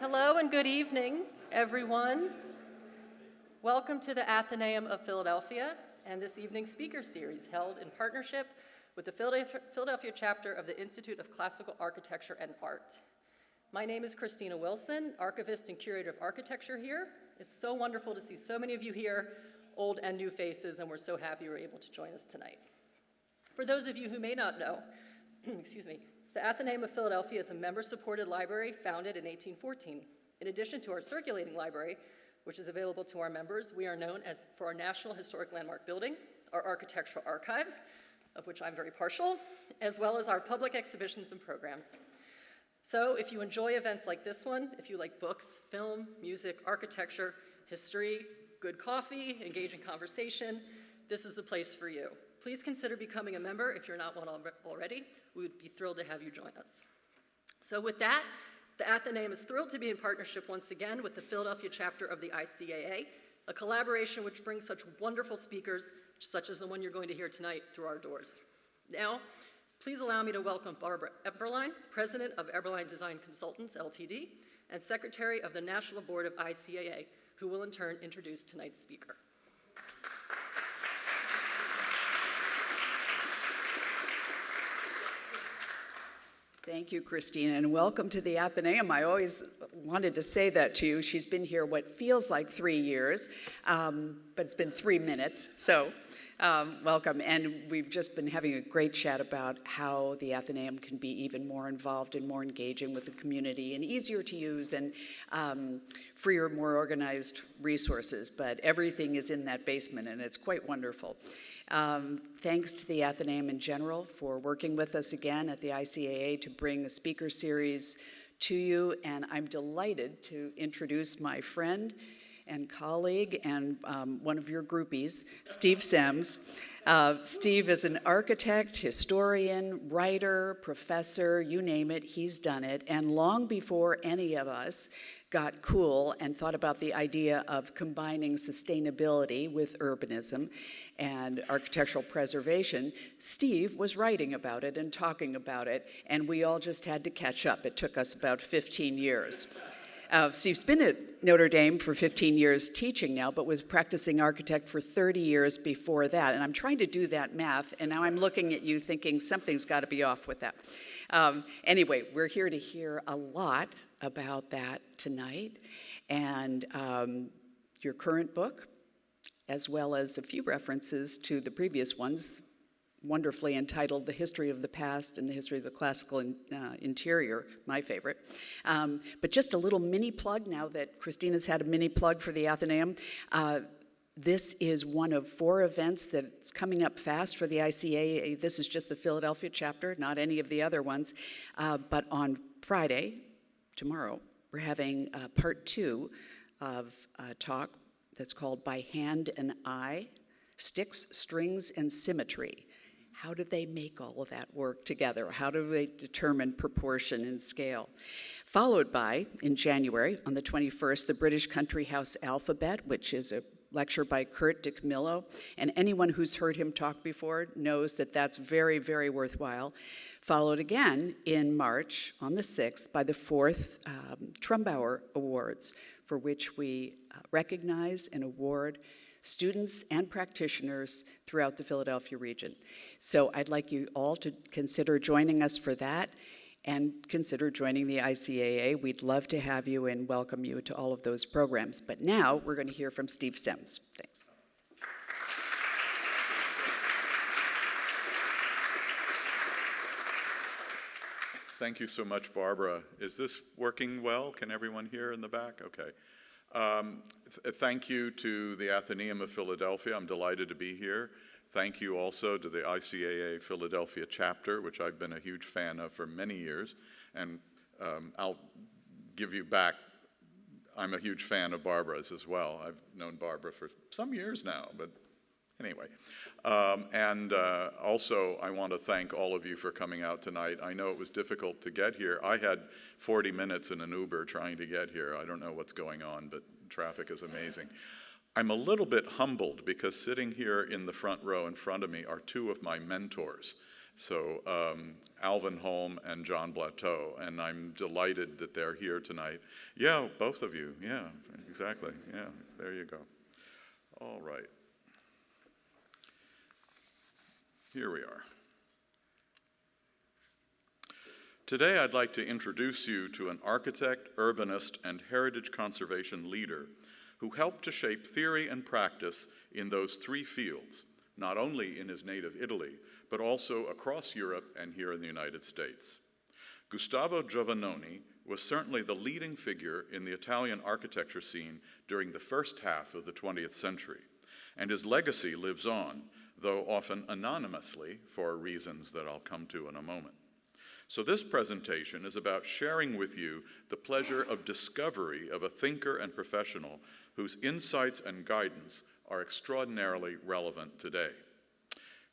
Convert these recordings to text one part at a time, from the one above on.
Hello and good evening, everyone. Welcome to the Athenaeum of Philadelphia and this evening's speaker series held in partnership with the Philadelphia chapter of the Institute of Classical Architecture and Art. My name is Christina Wilson, archivist and curator of architecture here. It's so wonderful to see so many of you here, old and new faces, and we're so happy you're able to join us tonight. For those of you who may not know, excuse me, the Athenaeum of Philadelphia is a member-supported library founded in 1814. In addition to our circulating library, which is available to our members, we are known for our National Historic Landmark Building, our architectural archives, of which I'm very partial, as well as our public exhibitions and programs. So if you enjoy events like this one, if you like books, film, music, architecture, history, good coffee, engaging conversation, this is the place for you. Please consider becoming a member if you're not one already. We would be thrilled to have you join us. So with that, the Athenaeum is thrilled to be in partnership once again with the Philadelphia chapter of the ICAA, a collaboration which brings such wonderful speakers, such as the one you're going to hear tonight, through our doors. Now, please allow me to welcome Barbara Eberlein, President of Eberlein Design Consultants, Ltd., and Secretary of the National Board of ICAA, who will in turn introduce tonight's speaker. Thank you, Christina, and welcome to the Athenaeum. I always wanted to say that to you. She's been here what feels like 3 years, but it's been 3 minutes, so welcome. And we've just been having a great chat about how the Athenaeum can be even more involved and more engaging with the community and easier to use and freer, more organized resources. But everything is in that basement, and it's quite wonderful. Thanks to the Athenaeum in general for working with us again at the ICAA to bring a speaker series to you, and I'm delighted to introduce my friend and colleague and one of your groupies, Steve Semes. Steve is an architect, historian, writer, professor, you name it, he's done it, and long before any of us got cool and thought about the idea of combining sustainability with urbanism and architectural preservation, Steve was writing about it and talking about it, and we all just had to catch up. It took us about 15 years. Steve's been at Notre Dame for 15 years teaching now, but was practicing architect for 30 years before that, and I'm trying to do that math, and now I'm looking at you thinking something's got to be off with that. Anyway, we're here to hear a lot about that tonight, and your current book, as well as a few references to the previous ones, wonderfully entitled The History of the Past and the History of the Classical Interior, my favorite. But just a little mini plug now that Christina's had a mini plug for the Athenaeum. This is one of 4 events that's coming up fast for the ICAA. This is just the Philadelphia chapter, not any of the other ones. But on Friday, tomorrow, we're having part 2 of a talk that's called By Hand and Eye, Sticks, Strings, and Symmetry. How do they make all of that work together? How do they determine proportion and scale? Followed by, in January, on the 21st, the British Country House Alphabet, which is a lecture by Kurt DiCamillo, and anyone who's heard him talk before knows that that's very, very worthwhile. Followed again in March, on the 6th, by the 4th Trumbauer Awards, for which we recognize and award students and practitioners throughout the Philadelphia region. So I'd like you all to consider joining us for that and consider joining the ICAA. We'd love to have you and welcome you to all of those programs. But now we're going to hear from Steve Semes. Thanks. Thank you so much, Barbara. Is this working well? Can everyone hear in the back? Okay. Thank you to the Athenaeum of Philadelphia. I'm delighted to be here. Thank you also to the ICAA Philadelphia chapter, which I've been a huge fan of for many years. And I'll give you back, I'm a huge fan of Barbara's as well. I've known Barbara for some years now, but anyway. Also, I want to thank all of you for coming out tonight. I know it was difficult to get here. I had 40 minutes in an Uber trying to get here. I don't know what's going on, but traffic is amazing. I'm a little bit humbled because sitting here in the front row in front of me are 2 of my mentors. So Alvin Holm and John Blateau, and I'm delighted that they're here tonight. Yeah, both of you. Yeah, exactly. Yeah, there you go. All right. Here we are. Today I'd like to introduce you to an architect, urbanist, and heritage conservation leader who helped to shape theory and practice in those three fields, not only in his native Italy, but also across Europe and here in the United States. Gustavo Giovannoni was certainly the leading figure in the Italian architecture scene during the first half of the 20th century, and his legacy lives on, though often anonymously for reasons that I'll come to in a moment. So this presentation is about sharing with you the pleasure of discovery of a thinker and professional whose insights and guidance are extraordinarily relevant today.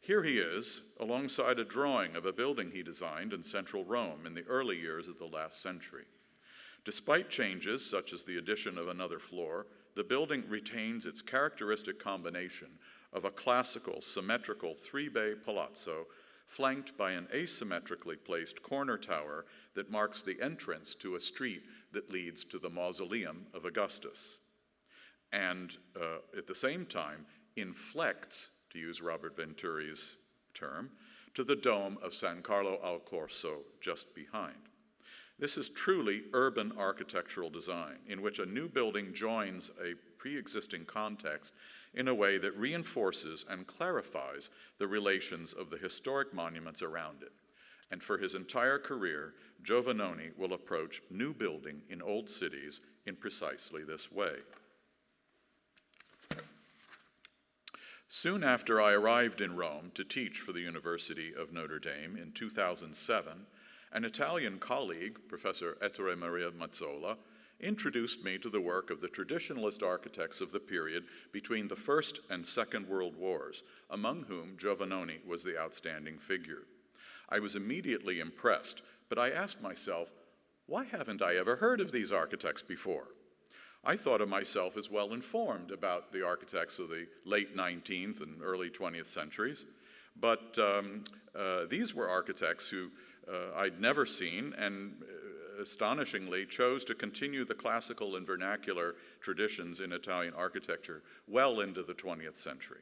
Here he is, alongside a drawing of a building he designed in central Rome in the early years of the last century. Despite changes, such as the addition of another floor, the building retains its characteristic combination of a classical, symmetrical three-bay palazzo flanked by an asymmetrically placed corner tower that marks the entrance to a street that leads to the mausoleum of Augustus. And at the same time, inflects, to use Robert Venturi's term, to the dome of San Carlo al Corso just behind. This is truly urban architectural design, in which a new building joins a pre-existing context in a way that reinforces and clarifies the relations of the historic monuments around it. And for his entire career, Giovannoni will approach new building in old cities in precisely this way. Soon after I arrived in Rome to teach for the University of Notre Dame in 2007, an Italian colleague, Professor Ettore Maria Mazzola, introduced me to the work of the traditionalist architects of the period between the First and Second World Wars, among whom Giovannoni was the outstanding figure. I was immediately impressed, but I asked myself, why haven't I ever heard of these architects before? I thought of myself as well informed about the architects of the late 19th and early 20th centuries, but these were architects who I'd never seen and astonishingly chose to continue the classical and vernacular traditions in Italian architecture well into the 20th century.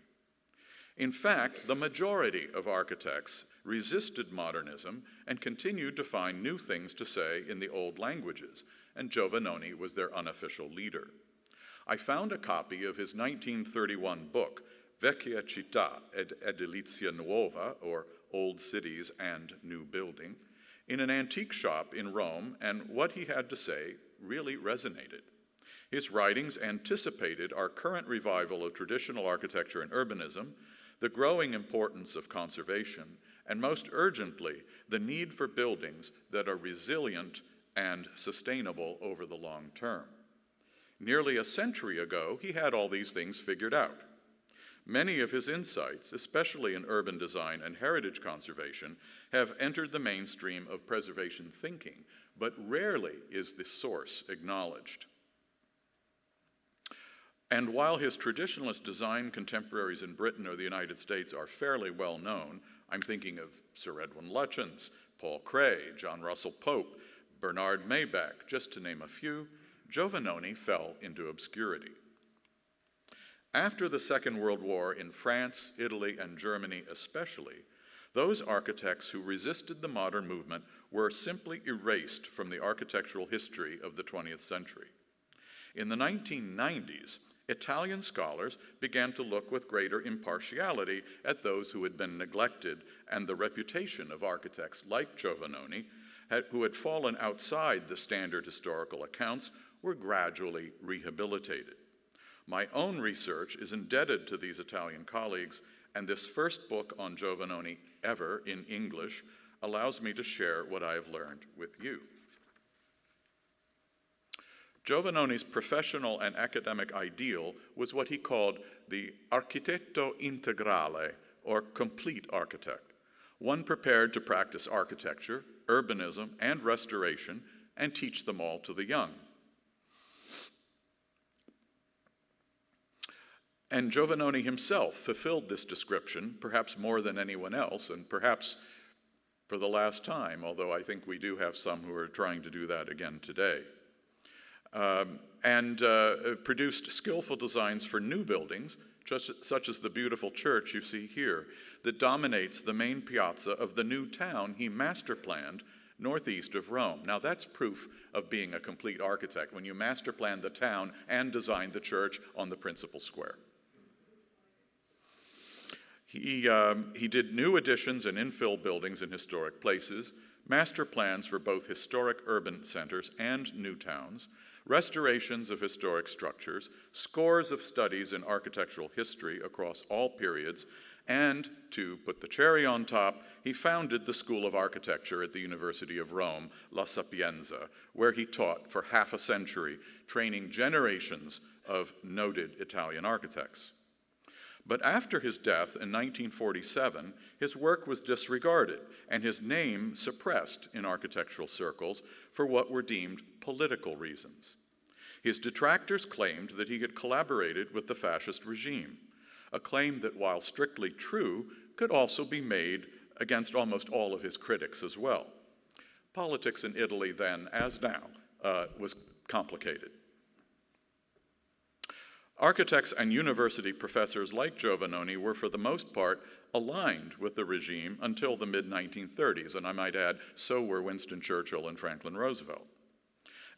In fact, the majority of architects resisted modernism and continued to find new things to say in the old languages, and Giovannoni was their unofficial leader. I found a copy of his 1931 book, Vecchia Città ed Edilizia Nuova, or Old Cities and New Building, in an antique shop in Rome, and what he had to say really resonated. His writings anticipated our current revival of traditional architecture and urbanism, the growing importance of conservation, and most urgently, the need for buildings that are resilient and sustainable over the long term. Nearly a century ago, he had all these things figured out. Many of his insights, especially in urban design and heritage conservation, have entered the mainstream of preservation thinking, but rarely is the source acknowledged. And while his traditionalist design contemporaries in Britain or the United States are fairly well known, I'm thinking of Sir Edwin Lutyens, Paul Cray, John Russell Pope, Bernard Maybach, just to name a few, Giovannoni fell into obscurity. After the Second World War in France, Italy, and Germany especially, those architects who resisted the modern movement were simply erased from the architectural history of the 20th century. In the 1990s, Italian scholars began to look with greater impartiality at those who had been neglected, and the reputation of architects like Giovannoni, who had fallen outside the standard historical accounts, were gradually rehabilitated. My own research is indebted to these Italian colleagues, and this first book on Giovannoni ever in English allows me to share what I have learned with you. Giovannoni's professional and academic ideal was what he called the architetto integrale, or complete architect, one prepared to practice architecture, urbanism, and restoration, and teach them all to the young. And Giovannoni himself fulfilled this description, perhaps more than anyone else, and perhaps for the last time, although I think we do have some who are trying to do that again today. And produced skillful designs for new buildings, such as the beautiful church you see here, that dominates the main piazza of the new town he master planned northeast of Rome. Now that's proof of being a complete architect, when you master plan the town and design the church on the principal square. He did new additions and infill buildings in historic places, master plans for both historic urban centers and new towns, restorations of historic structures, scores of studies in architectural history across all periods, and, to put the cherry on top, he founded the School of Architecture at the University of Rome, La Sapienza, where he taught for half a century, training generations of noted Italian architects. But after his death in 1947, his work was disregarded and his name suppressed in architectural circles for what were deemed political reasons. His detractors claimed that he had collaborated with the fascist regime, a claim that, while strictly true, could also be made against almost all of his critics as well. Politics in Italy then, as now, was complicated. Architects and university professors like Giovannoni were, for the most part, aligned with the regime until the mid-1930s, and I might add, so were Winston Churchill and Franklin Roosevelt.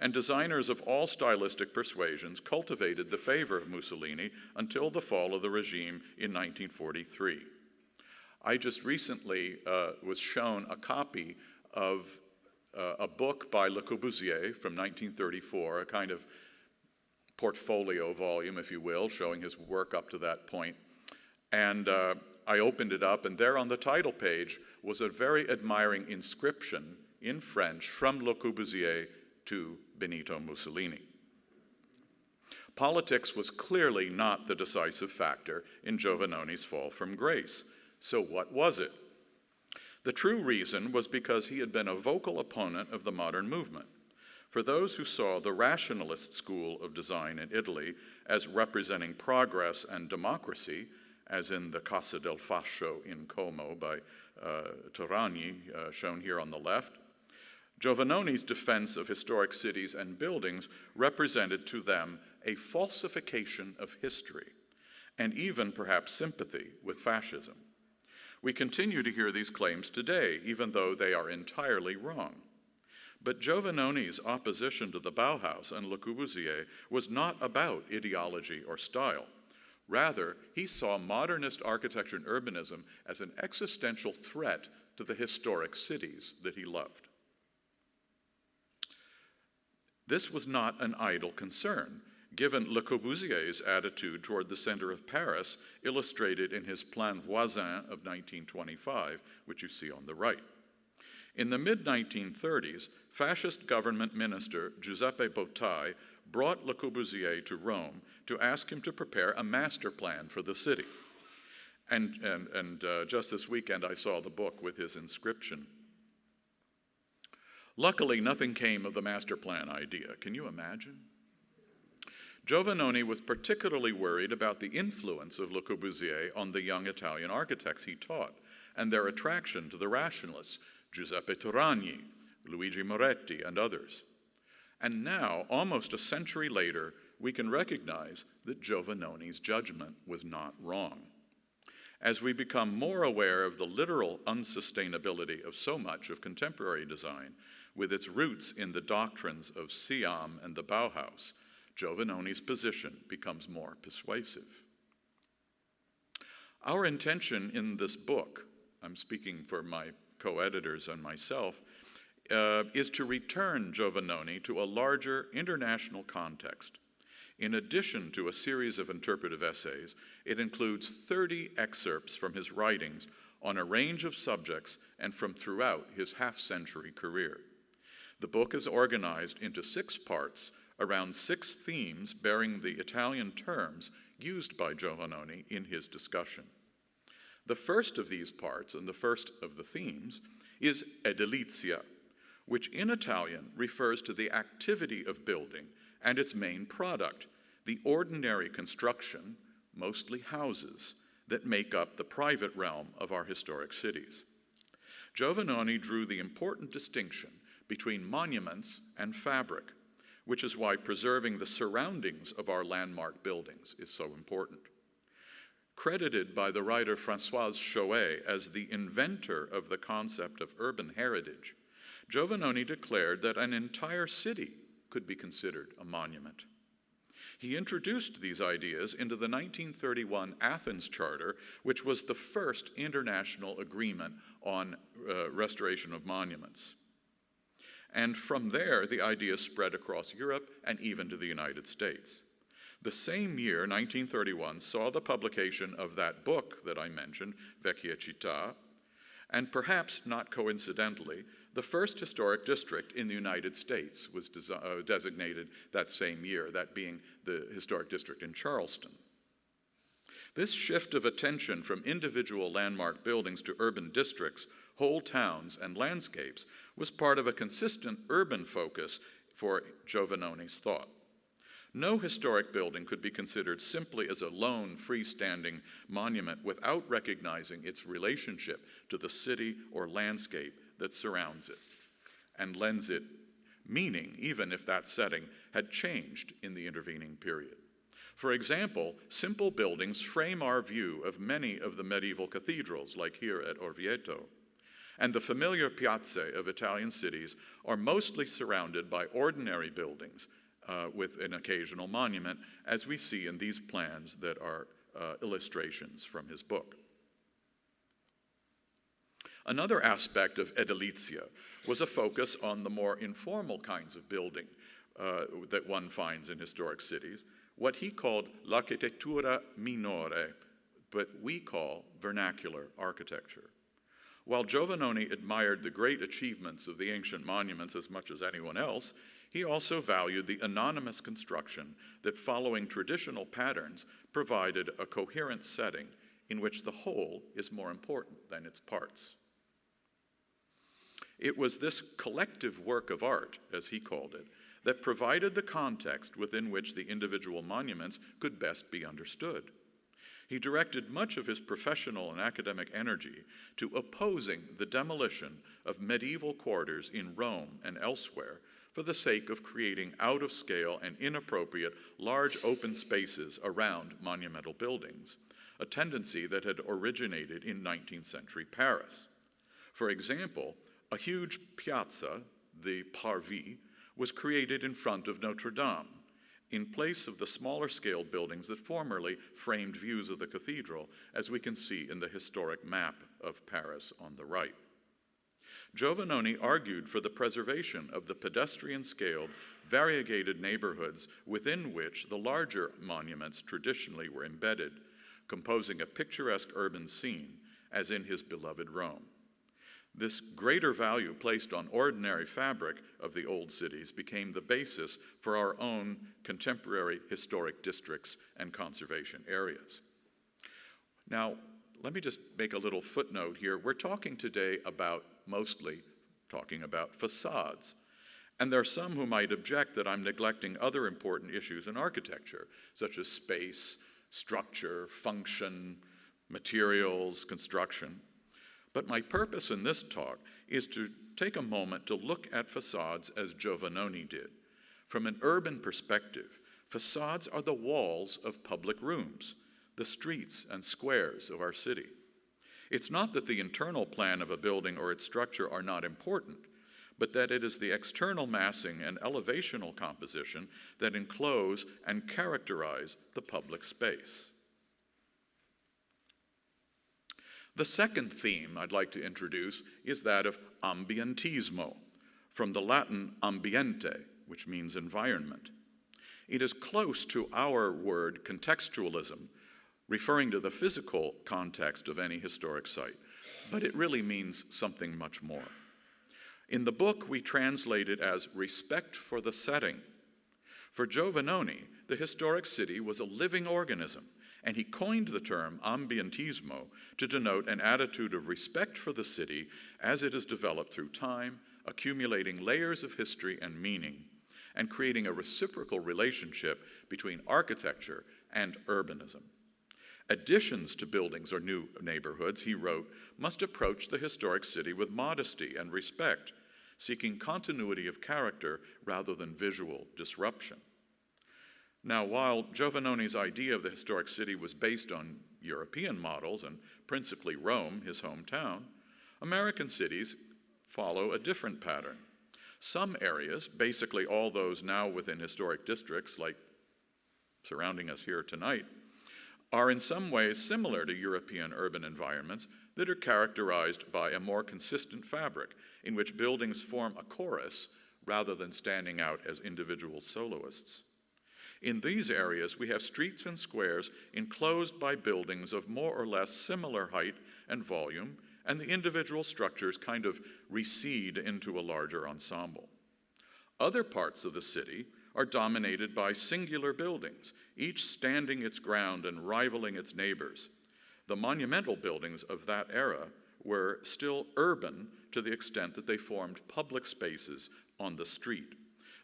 And designers of all stylistic persuasions cultivated the favor of Mussolini until the fall of the regime in 1943. I just recently was shown a copy of a book by Le Corbusier from 1934, a kind of portfolio volume, if you will, showing his work up to that point. And I opened it up, and there on the title page was a very admiring inscription in French from Le Corbusier to Benito Mussolini. Politics was clearly not the decisive factor in Giovannoni's fall from grace. So what was it? The true reason was because he had been a vocal opponent of the modern movement. For those who saw the rationalist school of design in Italy as representing progress and democracy, as in the Casa del Fascio in Como by Turani, shown here on the left, Giovannoni's defense of historic cities and buildings represented to them a falsification of history, and even perhaps sympathy with fascism. We continue to hear these claims today, even though they are entirely wrong. But Giovannoni's opposition to the Bauhaus and Le Corbusier was not about ideology or style. Rather, he saw modernist architecture and urbanism as an existential threat to the historic cities that he loved. This was not an idle concern, given Le Corbusier's attitude toward the center of Paris, illustrated in his Plan Voisin of 1925, which you see on the right. In the mid-1930s, fascist government minister Giuseppe Bottai brought Le Corbusier to Rome to ask him to prepare a master plan for the city. And just this weekend, I saw the book with his inscription. Luckily, nothing came of the master plan idea. Can you imagine? Giovannoni was particularly worried about the influence of Le Corbusier on the young Italian architects he taught and their attraction to the rationalists, Giuseppe Turani, Luigi Moretti, and others. And now, almost a century later, we can recognize that Giovannoni's judgment was not wrong. As we become more aware of the literal unsustainability of so much of contemporary design, with its roots in the doctrines of Semes and the Bauhaus, Giovannoni's position becomes more persuasive. Our intention in this book, I'm speaking for my co-editors and myself, is to return Giovannoni to a larger international context. In addition to a series of interpretive essays, it includes 30 excerpts from his writings on a range of subjects and from throughout his half-century career. The book is organized into 6 parts around 6 themes bearing the Italian terms used by Giovannoni in his discussion. The first of these parts, and the first of the themes, is edilizia, which in Italian refers to the activity of building and its main product, the ordinary construction, mostly houses, that make up the private realm of our historic cities. Giovannoni drew the important distinction between monuments and fabric, which is why preserving the surroundings of our landmark buildings is so important. Credited by the writer Françoise Chouet as the inventor of the concept of urban heritage, Giovannoni declared that an entire city could be considered a monument. He introduced these ideas into the 1931 Athens Charter, which was the first international agreement on restoration of monuments. And from there, the ideas spread across Europe and even to the United States. The same year, 1931, saw the publication of that book that I mentioned, Vecchia Città, and perhaps not coincidentally, the first historic district in the United States was designated that same year, that being the historic district in Charleston. This shift of attention from individual landmark buildings to urban districts, whole towns, and landscapes was part of a consistent urban focus for Giovannoni's thought. No historic building could be considered simply as a lone, freestanding monument without recognizing its relationship to the city or landscape that surrounds it and lends it meaning, even if that setting had changed in the intervening period. For example, simple buildings frame our view of many of the medieval cathedrals, like here at Orvieto. And the familiar piazze of Italian cities are mostly surrounded by ordinary buildings with an occasional monument, as we see in these plans that are illustrations from his book. Another aspect of edilizia was a focus on the more informal kinds of building that one finds in historic cities, what he called l'architettura minore, but we call vernacular architecture. While Giovannoni admired the great achievements of the ancient monuments as much as anyone else, he also valued the anonymous construction that, following traditional patterns, provided a coherent setting in which the whole is more important than its parts. It was this collective work of art, as he called it, that provided the context within which the individual monuments could best be understood. He directed much of his professional and academic energy to opposing the demolition of medieval quarters in Rome and elsewhere for the sake of creating out-of-scale and inappropriate large open spaces around monumental buildings, a tendency that had originated in 19th century Paris. For example, a huge piazza, the Parvis, was created in front of Notre Dame, in place of the smaller-scale buildings that formerly framed views of the cathedral, as we can see in the historic map of Paris on the right. Giovannoni argued for the preservation of the pedestrian-scaled, variegated neighborhoods within which the larger monuments traditionally were embedded, composing a picturesque urban scene, as in his beloved Rome. This greater value placed on ordinary fabric of the old cities became the basis for our own contemporary historic districts and conservation areas. Now, let me just make a little footnote here. We're talking today mostly talking about facades. And there are some who might object that I'm neglecting other important issues in architecture, such as space, structure, function, materials, construction. But my purpose in this talk is to take a moment to look at facades as Giovannoni did. From an urban perspective, facades are the walls of public rooms, the streets and squares of our city. It's not that the internal plan of a building or its structure are not important, but that it is the external massing and elevational composition that enclose and characterize the public space. The second theme I'd like to introduce is that of ambientismo, from the Latin ambiente, which means environment. It is close to our word contextualism, referring to the physical context of any historic site, but it really means something much more. In the book, we translate it as respect for the setting. For Giovannoni, the historic city was a living organism, and he coined the term ambientismo to denote an attitude of respect for the city as it is developed through time, accumulating layers of history and meaning, and creating a reciprocal relationship between architecture and urbanism. Additions to buildings or new neighborhoods, he wrote, must approach the historic city with modesty and respect, seeking continuity of character rather than visual disruption. Now, while Giovannoni's idea of the historic city was based on European models and principally Rome, his hometown, American cities follow a different pattern. Some areas, basically all those now within historic districts, like surrounding us here tonight, are in some ways similar to European urban environments that are characterized by a more consistent fabric in which buildings form a chorus rather than standing out as individual soloists. In these areas, we have streets and squares enclosed by buildings of more or less similar height and volume, and the individual structures kind of recede into a larger ensemble. Other parts of the city are dominated by singular buildings, each standing its ground and rivaling its neighbors. The monumental buildings of that era were still urban to the extent that they formed public spaces on the street.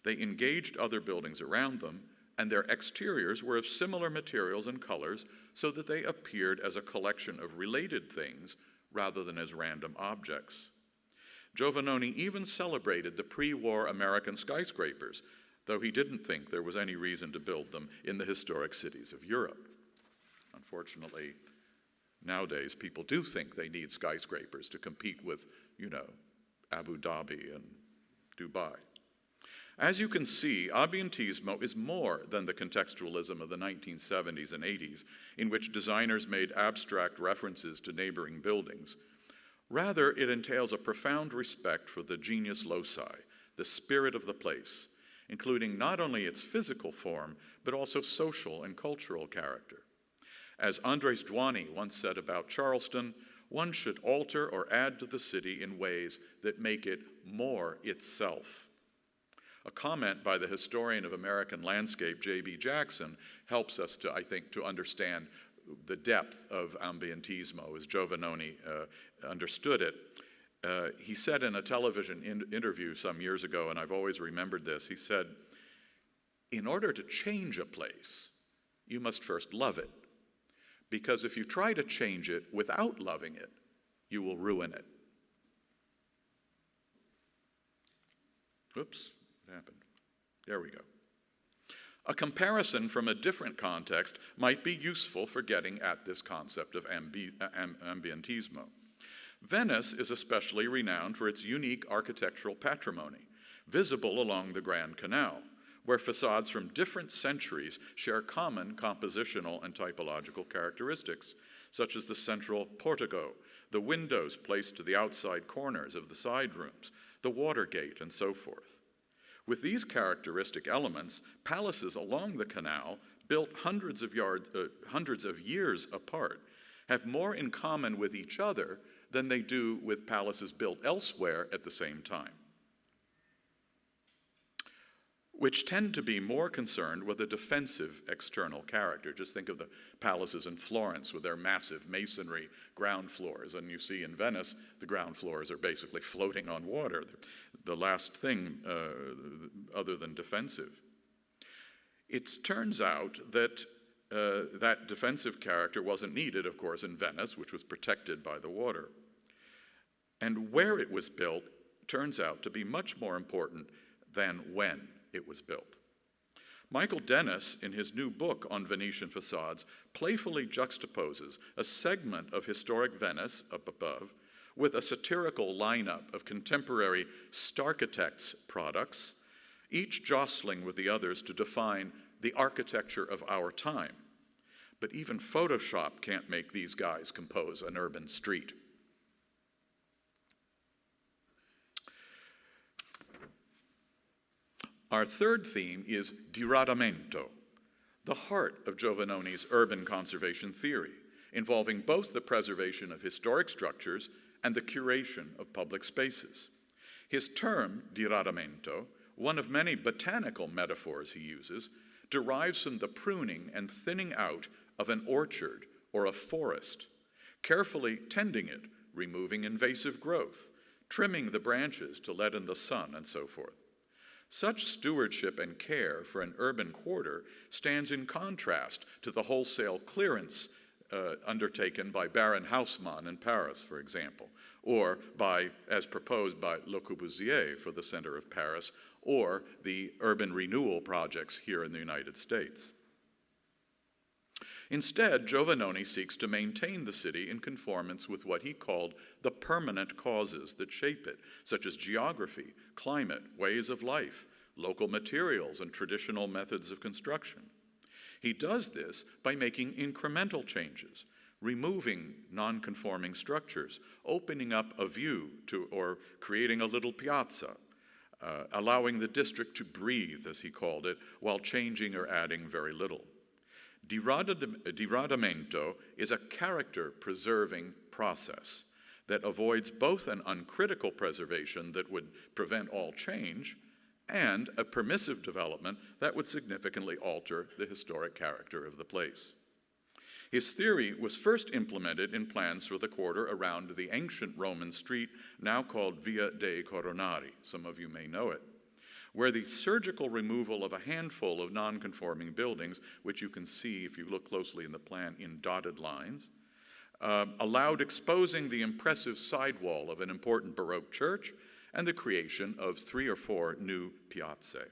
They engaged other buildings around them, and their exteriors were of similar materials and colors so that they appeared as a collection of related things rather than as random objects. Giovannoni even celebrated the pre-war American skyscrapers, though he didn't think there was any reason to build them in the historic cities of Europe. Unfortunately, nowadays people do think they need skyscrapers to compete with, Abu Dhabi and Dubai. As you can see, ambientismo is more than the contextualism of the 1970s and 80s, in which designers made abstract references to neighboring buildings. Rather, it entails a profound respect for the genius loci, the spirit of the place, including not only its physical form, but also social and cultural character. As Andres Duany once said about Charleston, one should alter or add to the city in ways that make it more itself. A comment by the historian of American landscape, J.B. Jackson, helps us to understand the depth of ambientismo as Giovannoni understood it. He said in a television interview some years ago, and I've always remembered this, he said, in order to change a place, you must first love it. Because if you try to change it without loving it, you will ruin it. Oops. What happened? There we go. A comparison from a different context might be useful for getting at this concept of ambientismo. Venice is especially renowned for its unique architectural patrimony, visible along the Grand Canal, where facades from different centuries share common compositional and typological characteristics, such as the central portico, the windows placed to the outside corners of the side rooms, the water gate, and so forth. With these characteristic elements, palaces along the canal, built hundreds of years apart, have more in common with each other than they do with palaces built elsewhere at the same time, which tend to be more concerned with a defensive external character. Just think of the palaces in Florence with their massive masonry ground floors, and you see in Venice, the ground floors are basically floating on water, the last thing other than defensive. It turns out that that defensive character wasn't needed, of course, in Venice, which was protected by the water. And where it was built turns out to be much more important than when it was built. Michael Dennis, in his new book on Venetian facades, playfully juxtaposes a segment of historic Venice, up above, with a satirical lineup of contemporary starchitects' products, each jostling with the others to define the architecture of our time. But even Photoshop can't make these guys compose an urban street. Our third theme is diradamento, the heart of Giovannoni's urban conservation theory, involving both the preservation of historic structures and the curation of public spaces. His term, diradamento, one of many botanical metaphors he uses, derives from the pruning and thinning out of an orchard or a forest, carefully tending it, removing invasive growth, trimming the branches to let in the sun, and so forth. Such stewardship and care for an urban quarter stands in contrast to the wholesale clearance undertaken by Baron Haussmann in Paris, for example, or as proposed by Le Corbusier for the center of Paris, or the urban renewal projects here in the United States. Instead, Giovannoni seeks to maintain the city in conformance with what he called the permanent causes that shape it, such as geography, climate, ways of life, local materials, and traditional methods of construction. He does this by making incremental changes, removing non-conforming structures, opening up a view or creating a little piazza, allowing the district to breathe, as he called it, while changing or adding very little. Diradamento is a character-preserving process that avoids both an uncritical preservation that would prevent all change and a permissive development that would significantly alter the historic character of the place. His theory was first implemented in plans for the quarter around the ancient Roman street now called Via dei Coronari. Some of you may know it, where the surgical removal of a handful of non-conforming buildings, which you can see if you look closely in the plan in dotted lines, allowed exposing the impressive sidewall of an important Baroque church and the creation of 3 or 4 new piazze.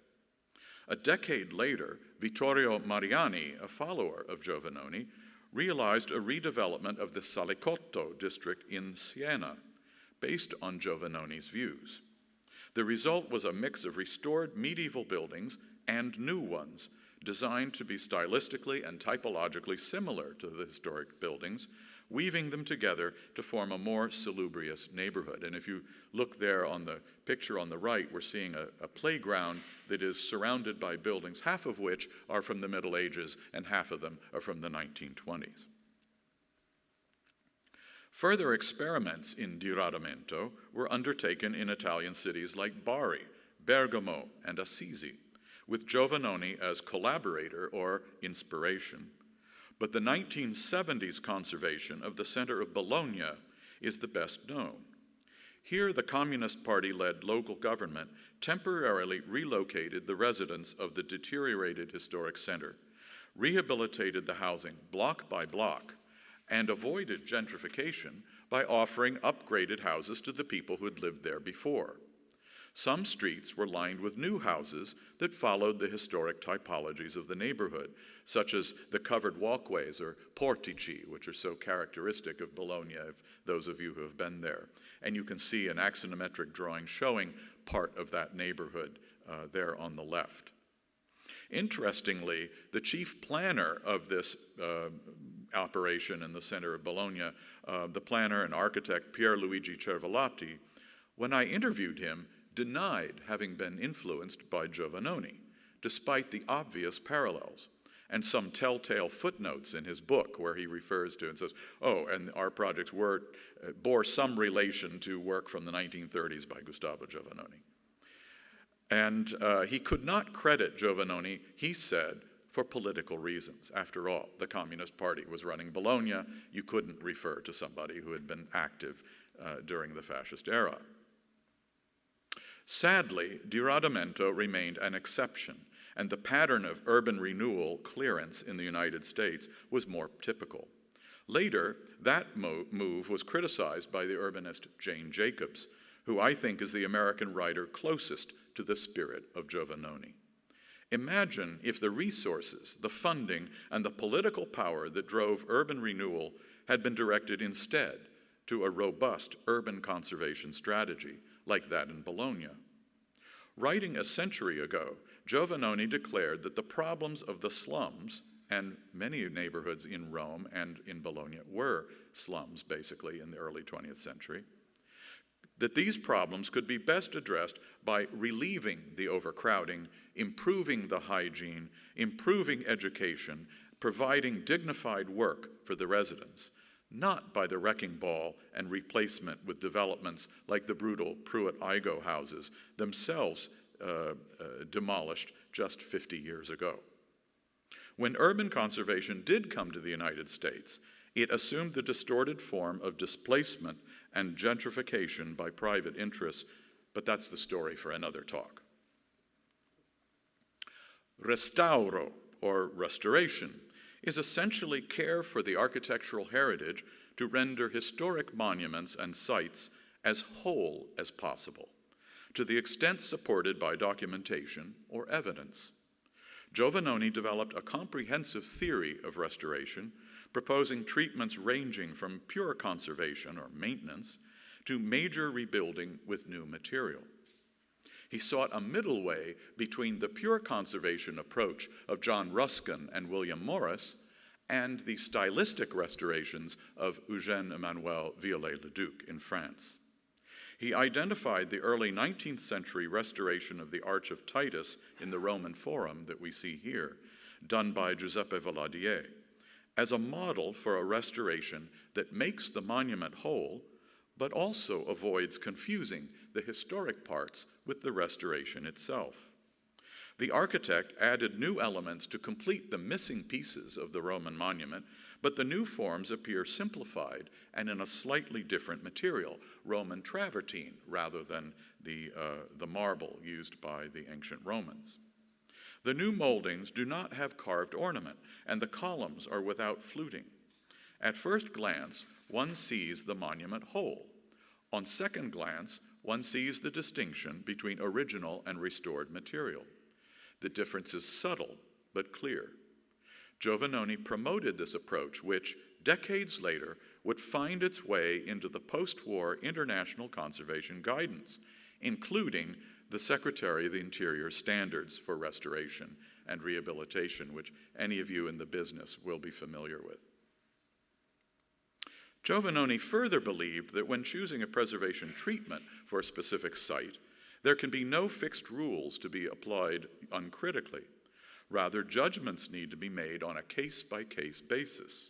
A decade later, Vittorio Mariani, a follower of Giovannoni, realized a redevelopment of the Salicotto district in Siena, based on Giovannoni's views. The result was a mix of restored medieval buildings and new ones, designed to be stylistically and typologically similar to the historic buildings, weaving them together to form a more salubrious neighborhood. And if you look there on the picture on the right, we're seeing a playground that is surrounded by buildings, half of which are from the Middle Ages and half of them are from the 1920s. Further experiments in diradamento were undertaken in Italian cities like Bari, Bergamo, and Assisi, with Giovannoni as collaborator or inspiration. But the 1970s conservation of the center of Bologna is the best known. Here, the Communist Party-led local government temporarily relocated the residents of the deteriorated historic center, rehabilitated the housing block by block, and avoided gentrification by offering upgraded houses to the people who had lived there before. Some streets were lined with new houses that followed the historic typologies of the neighborhood, such as the covered walkways or portici, which are so characteristic of Bologna, if those of you who have been there. And you can see an axonometric drawing showing part of that neighborhood there on the left. Interestingly, the chief planner of this operation in the center of Bologna, the planner and architect Pierluigi Cervellati, when I interviewed him, denied having been influenced by Giovannoni, despite the obvious parallels and some telltale footnotes in his book where he refers to and says, oh, and our projects bore some relation to work from the 1930s by Gustavo Giovannoni. And he could not credit Giovannoni, he said, for political reasons. After all, the Communist Party was running Bologna. You couldn't refer to somebody who had been active during the fascist era. Sadly, diradamento remained an exception, and the pattern of urban renewal clearance in the United States was more typical. Later, that move was criticized by the urbanist Jane Jacobs, who I think is the American writer closest to the spirit of Giovannoni. Imagine if the resources, the funding, and the political power that drove urban renewal had been directed instead to a robust urban conservation strategy like that in Bologna. Writing a century ago, Giovannoni declared that the problems of the slums, and many neighborhoods in Rome and in Bologna were slums basically in the early 20th century, that these problems could be best addressed by relieving the overcrowding, improving the hygiene, improving education, providing dignified work for the residents, not by the wrecking ball and replacement with developments like the brutal Pruitt-Igoe houses, themselves demolished just 50 years ago. When urban conservation did come to the United States, it assumed the distorted form of displacement and gentrification by private interests, but that's the story for another talk. Restauro, or restoration, is essentially care for the architectural heritage to render historic monuments and sites as whole as possible, to the extent supported by documentation or evidence. Giovannoni developed a comprehensive theory of restoration, proposing treatments ranging from pure conservation or maintenance to major rebuilding with new material. He sought a middle way between the pure conservation approach of John Ruskin and William Morris and the stylistic restorations of Eugène-Emmanuel Viollet-le-Duc in France. He identified the early 19th century restoration of the Arch of Titus in the Roman Forum that we see here, done by Giuseppe Valadier, as a model for a restoration that makes the monument whole, but also avoids confusing the historic parts with the restoration itself. The architect added new elements to complete the missing pieces of the Roman monument, but the new forms appear simplified and in a slightly different material, Roman travertine, rather than the marble used by the ancient Romans. The new moldings do not have carved ornament, and the columns are without fluting. At first glance, one sees the monument whole. On second glance, one sees the distinction between original and restored material. The difference is subtle, but clear. Giovannoni promoted this approach, which, decades later, would find its way into the post-war international conservation guidance, including the Secretary of the Interior Standards for Restoration and Rehabilitation, which any of you in the business will be familiar with. Giovannoni further believed that when choosing a preservation treatment for a specific site, there can be no fixed rules to be applied uncritically. Rather, judgments need to be made on a case-by-case basis.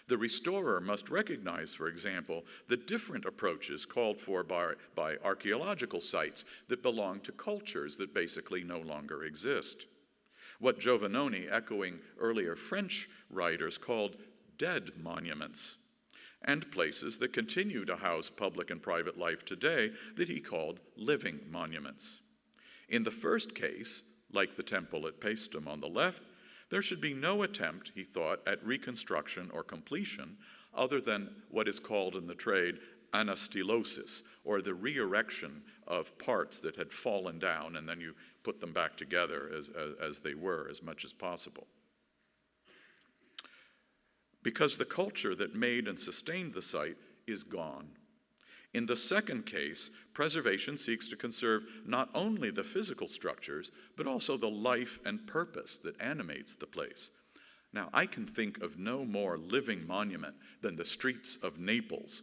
The restorer must recognize, for example, the different approaches called for by archaeological sites that belong to cultures that basically no longer exist. What Giovannoni, echoing earlier French writers, called dead monuments, and places that continue to house public and private life today that he called living monuments. In the first case, like the temple at Paestum on the left, there should be no attempt, he thought, at reconstruction or completion other than what is called in the trade anastylosis, or the re-erection of parts that had fallen down and then you put them back together as they were as much as possible. Because the culture that made and sustained the site is gone. In the second case, preservation seeks to conserve not only the physical structures, but also the life and purpose that animates the place. Now, I can think of no more living monument than the streets of Naples,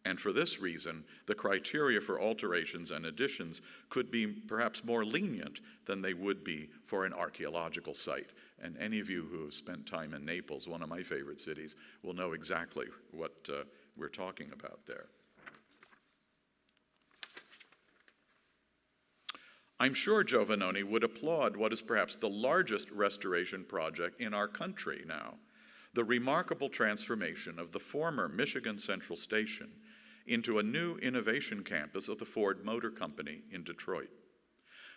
and for this reason, the criteria for alterations and additions could be perhaps more lenient than they would be for an archaeological site. And any of you who have spent time in Naples, one of my favorite cities, will know exactly what we're talking about there. I'm sure Giovannoni would applaud what is perhaps the largest restoration project in our country now, the remarkable transformation of the former Michigan Central Station into a new innovation campus of the Ford Motor Company in Detroit.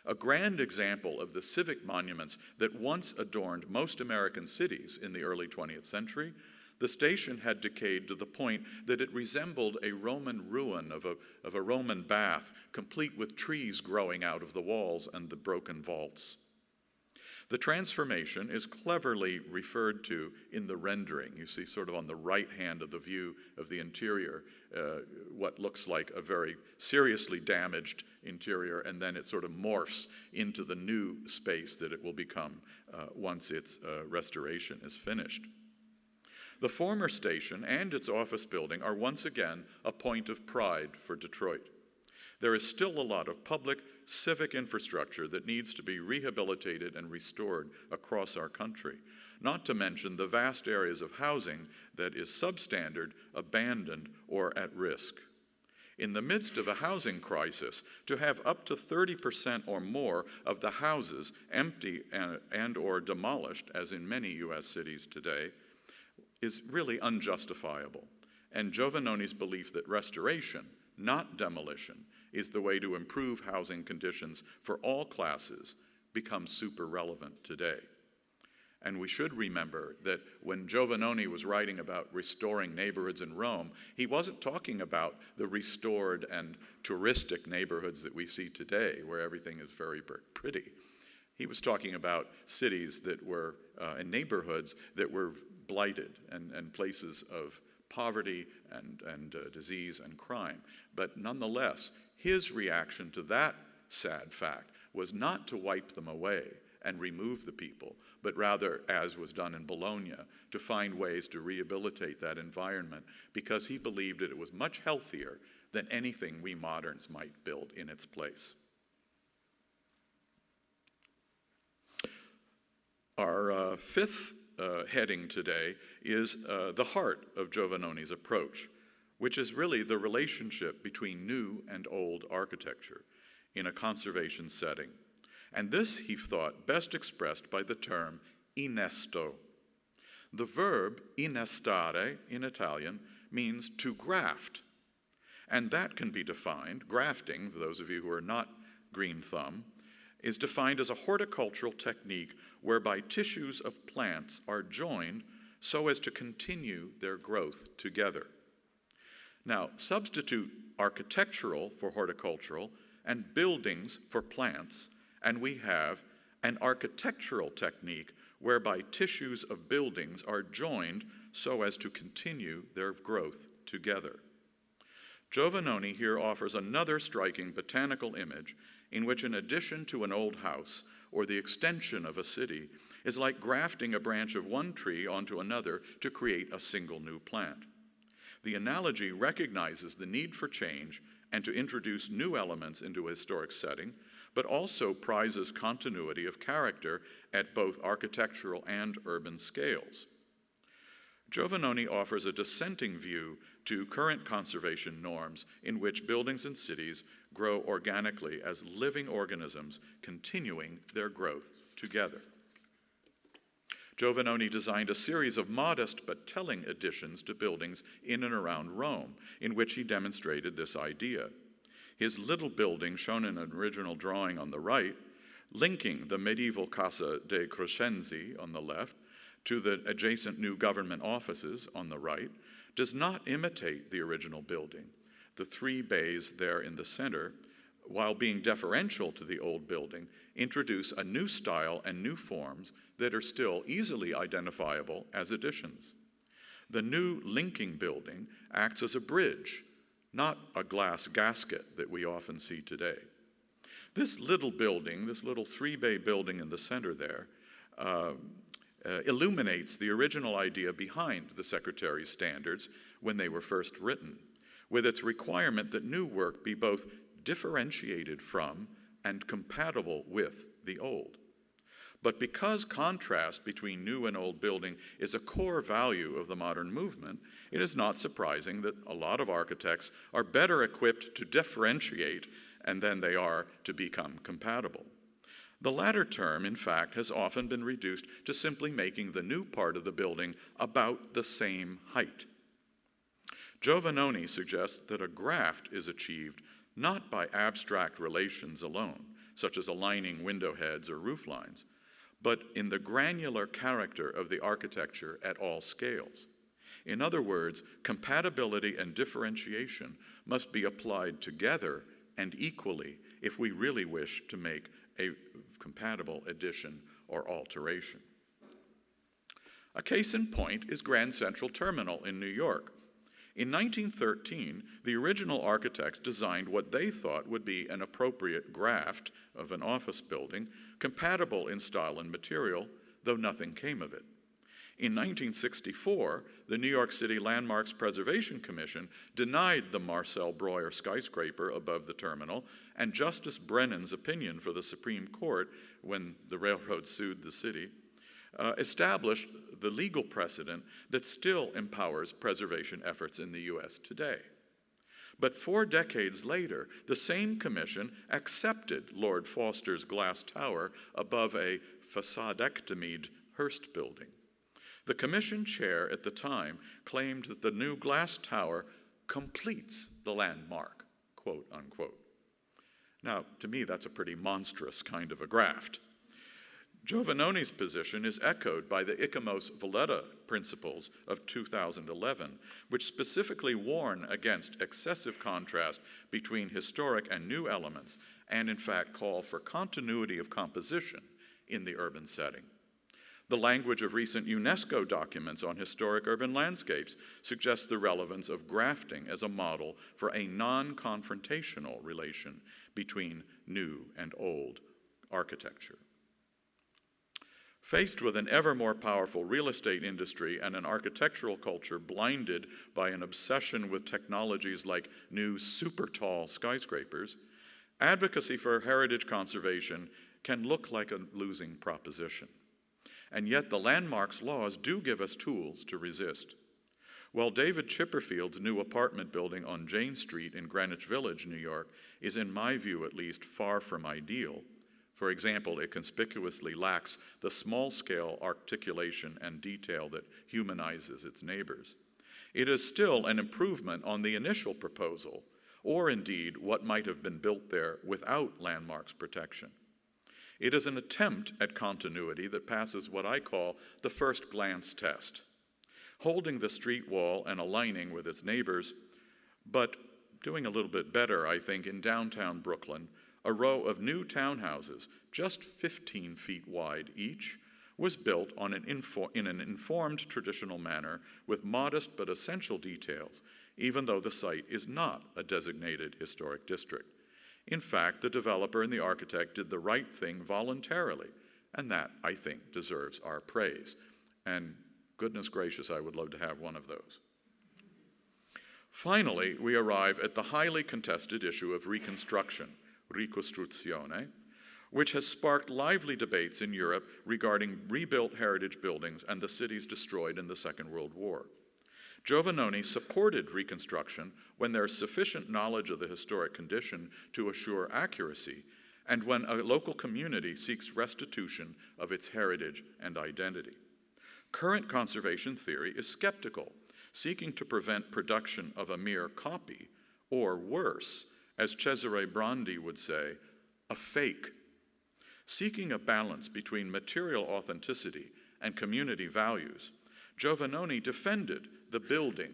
A grand example of the civic monuments that once adorned most American cities in the early 20th century, the station had decayed to the point that it resembled a Roman ruin of a Roman bath, complete with trees growing out of the walls and the broken vaults. The transformation is cleverly referred to in the rendering. You see sort of on the right hand of the view of the interior, what looks like a very seriously damaged interior, and then it sort of morphs into the new space that it will become once its restoration is finished. The former station and its office building are once again a point of pride for Detroit. There is still a lot of public, civic infrastructure that needs to be rehabilitated and restored across our country, not to mention the vast areas of housing that is substandard, abandoned, or at risk. In the midst of a housing crisis, to have up to 30% or more of the houses empty and or demolished, as in many U.S. cities today, is really unjustifiable. And Giovannoni's belief that restoration, not demolition, is the way to improve housing conditions for all classes becomes super relevant today. And we should remember that when Giovannoni was writing about restoring neighborhoods in Rome, he wasn't talking about the restored and touristic neighborhoods that we see today, where everything is very pretty. He was talking about cities that were, and neighborhoods that were blighted and places of poverty and disease and crime. But nonetheless, his reaction to that sad fact was not to wipe them away and remove the people, but rather, as was done in Bologna, to find ways to rehabilitate that environment, because he believed that it was much healthier than anything we moderns might build in its place. Our fifth heading today is the heart of Giovannoni's approach, which is really the relationship between new and old architecture in a conservation setting. And this, he thought, best expressed by the term innesto. The verb innestare in Italian means to graft. And that can be defined, grafting, for those of you who are not green thumb, is defined as a horticultural technique whereby tissues of plants are joined so as to continue their growth together. Now, substitute architectural for horticultural and buildings for plants, and we have an architectural technique whereby tissues of buildings are joined so as to continue their growth together. Giovannoni here offers another striking botanical image in which an addition to an old house or the extension of a city is like grafting a branch of one tree onto another to create a single new plant. The analogy recognizes the need for change and to introduce new elements into a historic setting, but also prizes continuity of character at both architectural and urban scales. Giovannoni offers a dissenting view to current conservation norms in which buildings and cities grow organically as living organisms continuing their growth together. Giovannoni designed a series of modest but telling additions to buildings in and around Rome, in which he demonstrated this idea. His little building, shown in an original drawing on the right, linking the medieval Casa dei Crescenzi on the left to the adjacent new government offices on the right, does not imitate the original building. The three bays there in the center, while being deferential to the old building, introduce a new style and new forms that are still easily identifiable as additions. The new linking building acts as a bridge, not a glass gasket that we often see today. This little building, this little three-bay building in the center there, illuminates the original idea behind the Secretary's standards when they were first written, with its requirement that new work be both differentiated from and compatible with the old. But because contrast between new and old building is a core value of the modern movement, it is not surprising that a lot of architects are better equipped to differentiate and than they are to become compatible. The latter term, in fact, has often been reduced to simply making the new part of the building about the same height. Giovannoni suggests that a graft is achieved not by abstract relations alone, such as aligning window heads or roof lines, but in the granular character of the architecture at all scales. In other words, compatibility and differentiation must be applied together and equally if we really wish to make a compatible addition or alteration. A case in point is Grand Central Terminal in New York. In 1913, the original architects designed what they thought would be an appropriate graft of an office building, compatible in style and material, though nothing came of it. In 1964, the New York City Landmarks Preservation Commission denied the Marcel Breuer skyscraper above the terminal, and Justice Brennan's opinion for the Supreme Court, when the railroad sued the city, established the legal precedent that still empowers preservation efforts in the U.S. today. But 4 decades later, the same commission accepted Lord Foster's glass tower above a facadectomied Hearst building. The commission chair at the time claimed that the new glass tower completes the landmark, quote unquote. Now, to me, that's a pretty monstrous kind of a graft. Giovannoni's position is echoed by the Icamos Valletta principles of 2011, which specifically warn against excessive contrast between historic and new elements, and in fact call for continuity of composition in the urban setting. The language of recent UNESCO documents on historic urban landscapes suggests the relevance of grafting as a model for a non-confrontational relation between new and old architecture. Faced with an ever more powerful real estate industry and an architectural culture blinded by an obsession with technologies like new super tall skyscrapers, advocacy for heritage conservation can look like a losing proposition. And yet the landmarks laws do give us tools to resist. While David Chipperfield's new apartment building on Jane Street in Greenwich Village, New York, is in my view at least far from ideal, for example, it conspicuously lacks the small-scale articulation and detail that humanizes its neighbors. It is still an improvement on the initial proposal, or indeed what might have been built there without landmarks protection. It is an attempt at continuity that passes what I call the first glance test, holding the street wall and aligning with its neighbors, but doing a little bit better, I think, in downtown Brooklyn. A row of new townhouses, just 15 feet wide each, was built in an informed traditional manner with modest but essential details, even though the site is not a designated historic district. In fact, the developer and the architect did the right thing voluntarily, and that, I think, deserves our praise. And goodness gracious, I would love to have one of those. Finally, we arrive at the highly contested issue of reconstruction, ricostruzione, which has sparked lively debates in Europe regarding rebuilt heritage buildings and the cities destroyed in the Second World War. Giovannoni supported reconstruction when there is sufficient knowledge of the historic condition to assure accuracy, and when a local community seeks restitution of its heritage and identity. Current conservation theory is skeptical, seeking to prevent production of a mere copy, or worse, as Cesare Brandi would say, a fake. Seeking a balance between material authenticity and community values, Giovannoni defended the building,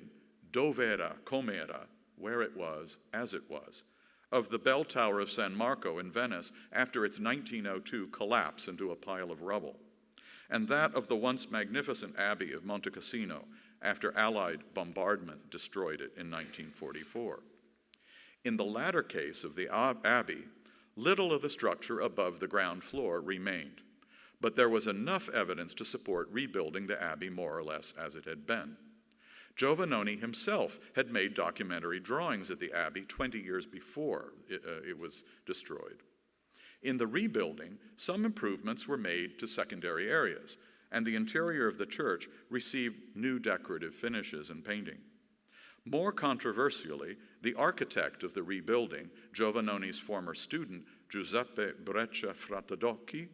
dov'era, com'era, where it was, as it was, of the bell tower of San Marco in Venice after its 1902 collapse into a pile of rubble, and that of the once magnificent Abbey of Monte Cassino after Allied bombardment destroyed it in 1944. In the latter case of the Abbey, little of the structure above the ground floor remained, but there was enough evidence to support rebuilding the Abbey more or less as it had been. Giovannoni himself had made documentary drawings at the Abbey 20 years before it was destroyed. In the rebuilding, some improvements were made to secondary areas, and the interior of the church received new decorative finishes and painting. More controversially, the architect of the rebuilding, Giovannoni's former student, Giuseppe Breccia Fratadocchi,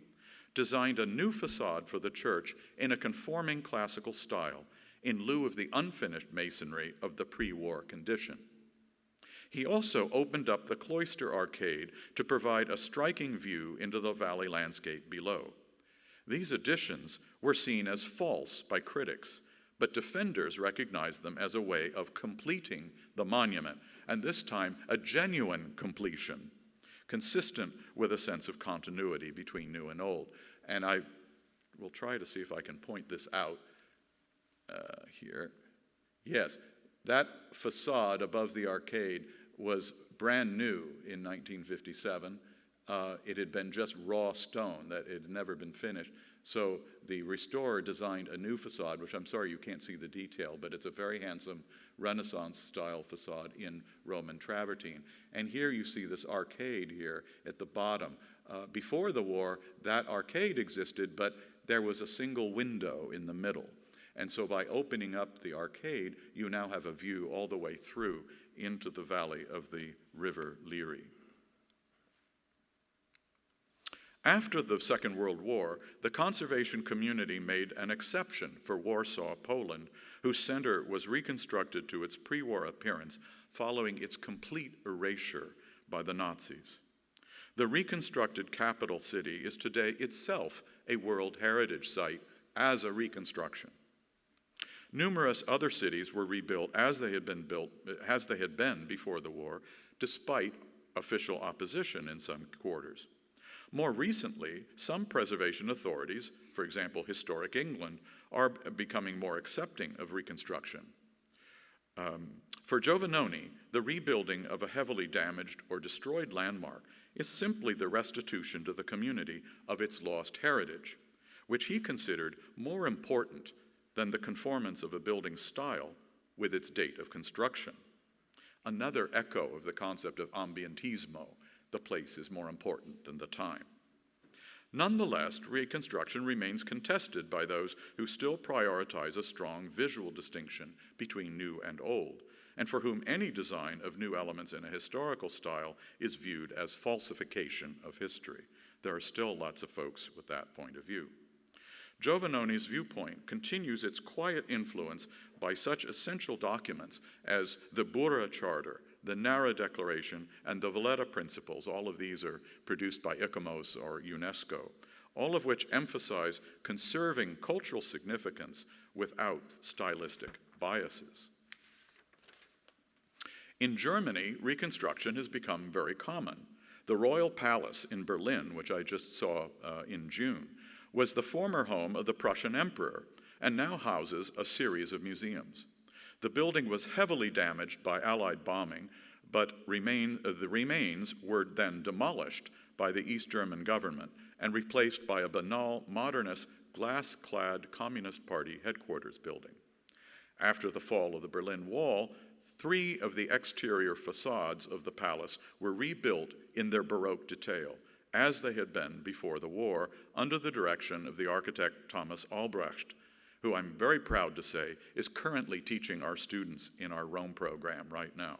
designed a new facade for the church in a conforming classical style, in lieu of the unfinished masonry of the pre-war condition. He also opened up the cloister arcade to provide a striking view into the valley landscape below. These additions were seen as false by critics, but defenders recognized them as a way of completing the monument, and this time a genuine completion, consistent with a sense of continuity between new and old. And I will try to see if I can point this out here. Yes, that facade above the arcade was brand new in 1957. It had been just raw stone, that it had never been finished. So the restorer designed a new facade, which I'm sorry you can't see the detail, but it's a very handsome Renaissance-style facade in Roman travertine. And here you see this arcade here at the bottom. Before the war, that arcade existed, but there was a single window in the middle. And so by opening up the arcade, you now have a view all the way through into the valley of the River Liri. After the Second World War, the conservation community made an exception for Warsaw, Poland, whose center was reconstructed to its pre-war appearance following its complete erasure by the Nazis. The reconstructed capital city is today itself a World Heritage Site as a reconstruction. Numerous other cities were rebuilt as they had been before the war, despite official opposition in some quarters. More recently, some preservation authorities, for example, Historic England, are becoming more accepting of reconstruction. For Giovannoni, the rebuilding of a heavily damaged or destroyed landmark is simply the restitution to the community of its lost heritage, which he considered more important than the conformance of a building's style with its date of construction. Another echo of the concept of ambientismo, the place is more important than the time. Nonetheless, reconstruction remains contested by those who still prioritize a strong visual distinction between new and old, and for whom any design of new elements in a historical style is viewed as falsification of history. There are still lots of folks with that point of view. Giovannoni's viewpoint continues its quiet influence by such essential documents as the Bura Charter, the Nara Declaration, and the Valletta Principles. All of these are produced by ICOMOS or UNESCO, all of which emphasize conserving cultural significance without stylistic biases. In Germany, reconstruction has become very common. The Royal Palace in Berlin, which I just saw in June, was the former home of the Prussian emperor and now houses a series of museums. The building was heavily damaged by Allied bombing, but the remains were then demolished by the East German government and replaced by a banal, modernist, glass-clad Communist Party headquarters building. After the fall of the Berlin Wall, 3 of the exterior facades of the palace were rebuilt in their Baroque detail, as they had been before the war, under the direction of the architect Thomas Albrecht, who I'm very proud to say is currently teaching our students in our Rome program right now.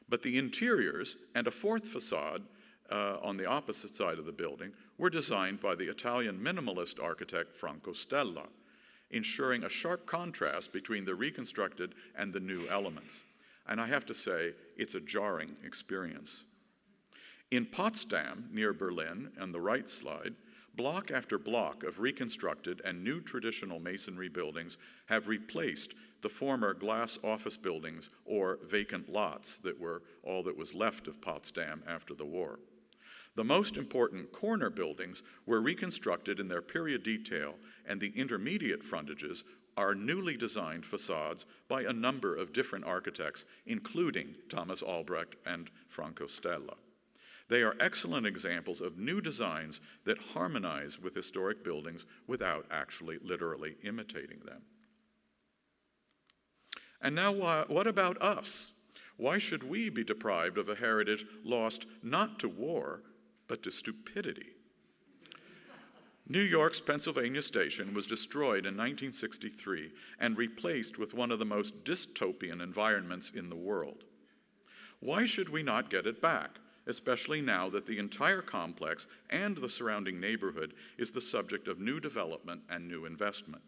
But the interiors and a 4th facade on the opposite side of the building were designed by the Italian minimalist architect Franco Stella, ensuring a sharp contrast between the reconstructed and the new elements. And I have to say, it's a jarring experience. In Potsdam, near Berlin, on the right slide, block after block of reconstructed and new traditional masonry buildings have replaced the former glass office buildings or vacant lots that were all that was left of Potsdam after the war. The most important corner buildings were reconstructed in their period detail, and the intermediate frontages are newly designed facades by a number of different architects, including Thomas Albrecht and Franco Stella. They are excellent examples of new designs that harmonize with historic buildings without actually literally imitating them. And now, what about us? Why should we be deprived of a heritage lost not to war, but to stupidity? New York's Pennsylvania Station was destroyed in 1963 and replaced with one of the most dystopian environments in the world. Why should we not get it back, especially now that the entire complex and the surrounding neighborhood is the subject of new development and new investment?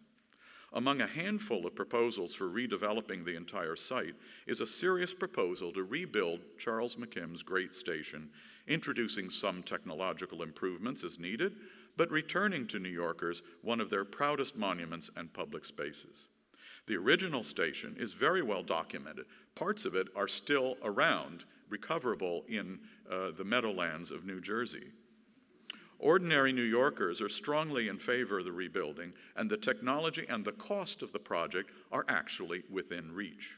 Among a handful of proposals for redeveloping the entire site is a serious proposal to rebuild Charles McKim's Great Station, introducing some technological improvements as needed, but returning to New Yorkers one of their proudest monuments and public spaces. The original station is very well documented. Parts of it are still around, recoverable in the Meadowlands of New Jersey. Ordinary New Yorkers are strongly in favor of the rebuilding, and the technology and the cost of the project are actually within reach.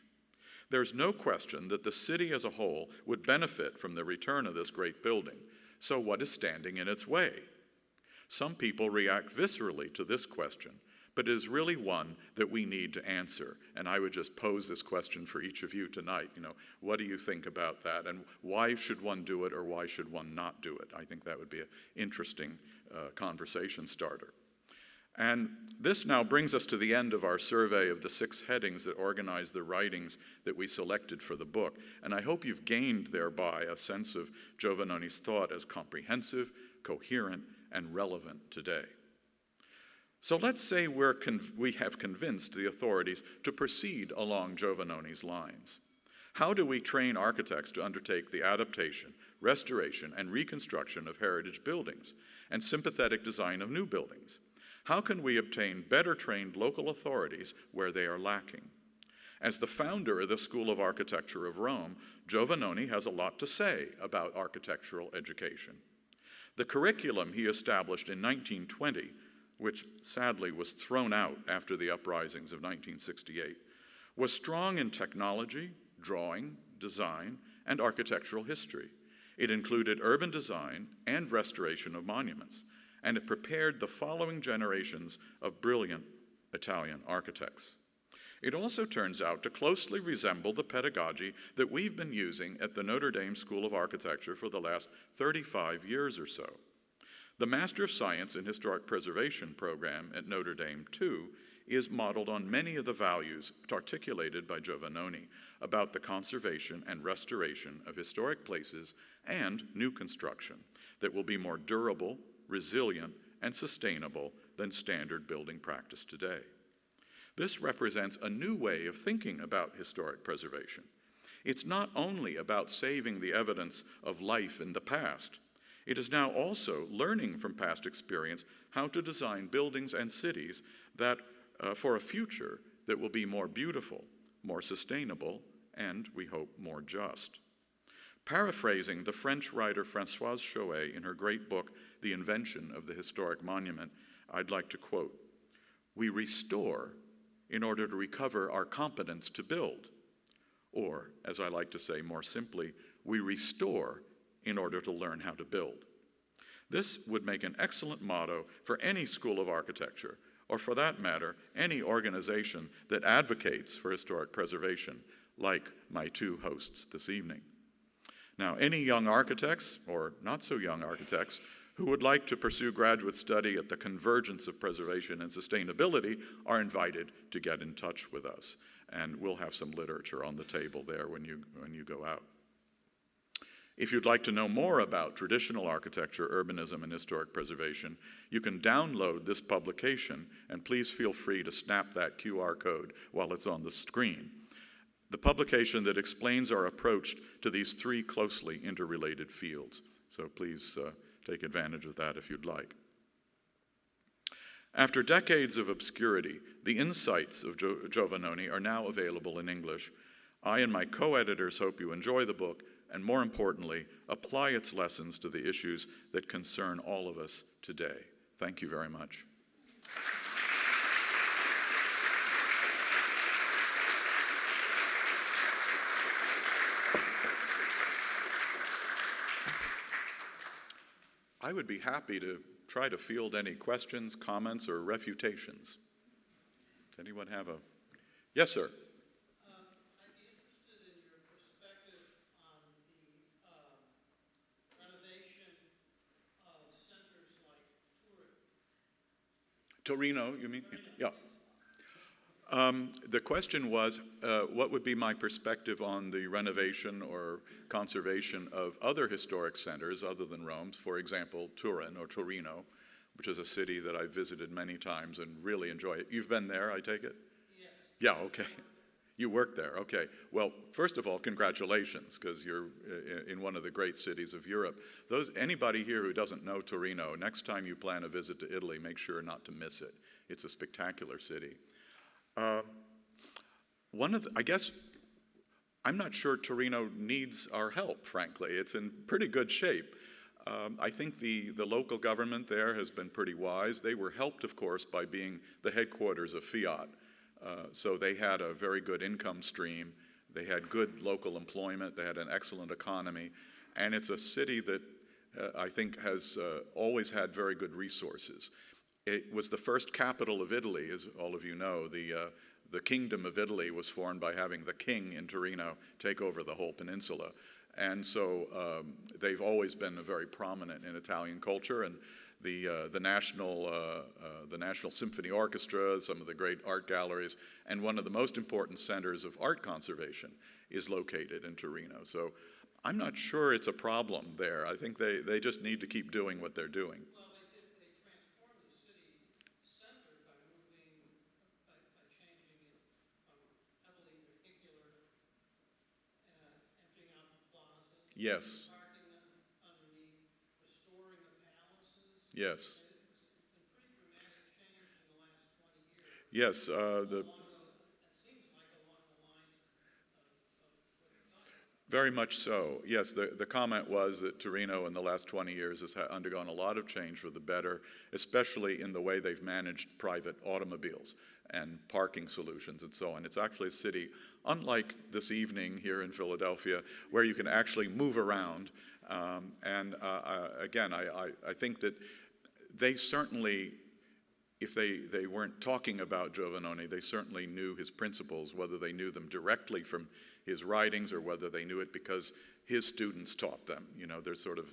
There's no question that the city as a whole would benefit from the return of this great building. So what is standing in its way? Some people react viscerally to this question, but it is really one that we need to answer. And I would just pose this question for each of you tonight. What do you think about that? And why should one do it, or why should one not do it? I think that would be an interesting conversation starter. And this now brings us to the end of our survey of the 6 headings that organize the writings that we selected for the book. And I hope you've gained thereby a sense of Giovannoni's thought as comprehensive, coherent, and relevant today. So let's say we have convinced the authorities to proceed along Giovannoni's lines. How do we train architects to undertake the adaptation, restoration, and reconstruction of heritage buildings, and sympathetic design of new buildings? How can we obtain better trained local authorities where they are lacking? As the founder of the School of Architecture of Rome, Giovannoni has a lot to say about architectural education. The curriculum he established in 1920, which sadly was thrown out after the uprisings of 1968, was strong in technology, drawing, design, and architectural history. It included urban design and restoration of monuments, and it prepared the following generations of brilliant Italian architects. It also turns out to closely resemble the pedagogy that we've been using at the Notre Dame School of Architecture for the last 35 years or so. The Master of Science in Historic Preservation program at Notre Dame, too, is modeled on many of the values articulated by Giovannoni about the conservation and restoration of historic places and new construction that will be more durable, resilient, and sustainable than standard building practice today. This represents a new way of thinking about historic preservation. It's not only about saving the evidence of life in the past. It is now also learning from past experience how to design buildings and cities that, for a future that will be more beautiful, more sustainable, and, we hope, more just. Paraphrasing the French writer Françoise Chouet in her great book, The Invention of the Historic Monument, I'd like to quote, "We restore in order to recover our competence to build." Or, as I like to say more simply, we restore in order to learn how to build. This would make an excellent motto for any school of architecture, or for that matter, any organization that advocates for historic preservation, like my two hosts this evening. Now, any young architects, or not so young architects, who would like to pursue graduate study at the convergence of preservation and sustainability are invited to get in touch with us. And we'll have some literature on the table there when you go out. If you'd like to know more about traditional architecture, urbanism, and historic preservation, you can download this publication, and please feel free to snap that QR code while it's on the screen. The publication that explains our approach to these three closely interrelated fields. So please take advantage of that if you'd like. After decades of obscurity, the insights of Giovannoni are now available in English. I and my co-editors hope you enjoy the book, and more importantly, apply its lessons to the issues that concern all of us today. Thank you very much. I would be happy to try to field any questions, comments, or refutations. Does anyone have a... Yes, sir. I'd be interested in your perspective on the renovation of centers like Turin. Torino, you mean? Yeah. The question was, what would be my perspective on the renovation or conservation of other historic centers other than Rome's, for example, Turin or Torino, which is a city that I've visited many times and really enjoy it. You've been there, I take it? Yes. Yeah, okay. You worked there, okay. Well, first of all, congratulations, because you're in one of the great cities of Europe. Anybody here who doesn't know Torino, next time you plan a visit to Italy, make sure not to miss it. It's a spectacular city. I guess, I'm not sure Torino needs our help, frankly. It's in pretty good shape. I think the local government there has been pretty wise. They were helped, of course, by being the headquarters of Fiat. So they had a very good income stream. They had good local employment. They had an excellent economy. And it's a city that I think has always had very good resources. It was the first capital of Italy, as all of you know. The Kingdom of Italy was formed by having the king in Torino take over the whole peninsula. And so they've always been very prominent in Italian culture. And the National Symphony Orchestra, some of the great art galleries, and one of the most important centers of art conservation is located in Torino. So I'm not sure it's a problem there. I think they just need to keep doing what they're doing. Well, they transformed the city center by changing it from heavily vehicular, emptying out the plazas. Yes. Parking Yes. It's been pretty dramatic change in the last 20 years. Yes, the It seems like along the lines of what you're talking about. very much so. Yes, the comment was that Torino in the last 20 years has undergone a lot of change for the better, especially in the way they've managed private automobiles and parking solutions and so on. It's actually a city, unlike this evening here in Philadelphia, where you can actually move around. Again, I think that they certainly, if they weren't talking about Giovannoni, they certainly knew his principles, whether they knew them directly from his writings or whether they knew it because his students taught them. You know, there's sort of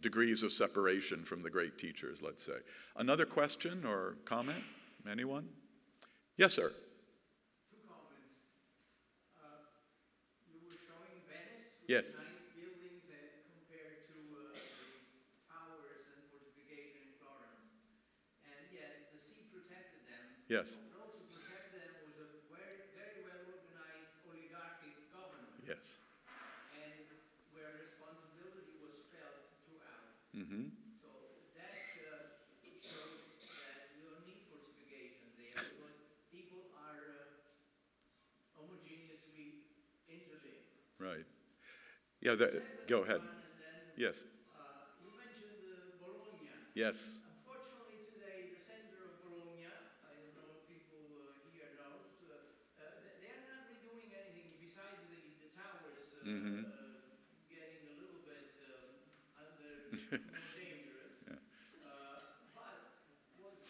degrees of separation from the great teachers, let's say. Another question or comment? Anyone? Yes, sir. Two comments. You were showing Venice with Yes. nice buildings compared to the towers and fortification in Florence. And yet the sea protected them. Yes. But also protected them was a very, very well organized oligarchic government. Yes. And where responsibility was felt throughout. Mm-hmm. So that shows that you don't need fortification there because people are homogeneously interlinked. Right. Yeah, go ahead. Yes. You mentioned Bologna. Yes. Unfortunately today, the center of Bologna, I don't know if people here knows, they are not really doing anything besides the towers getting a little bit more dangerous. Yeah. But what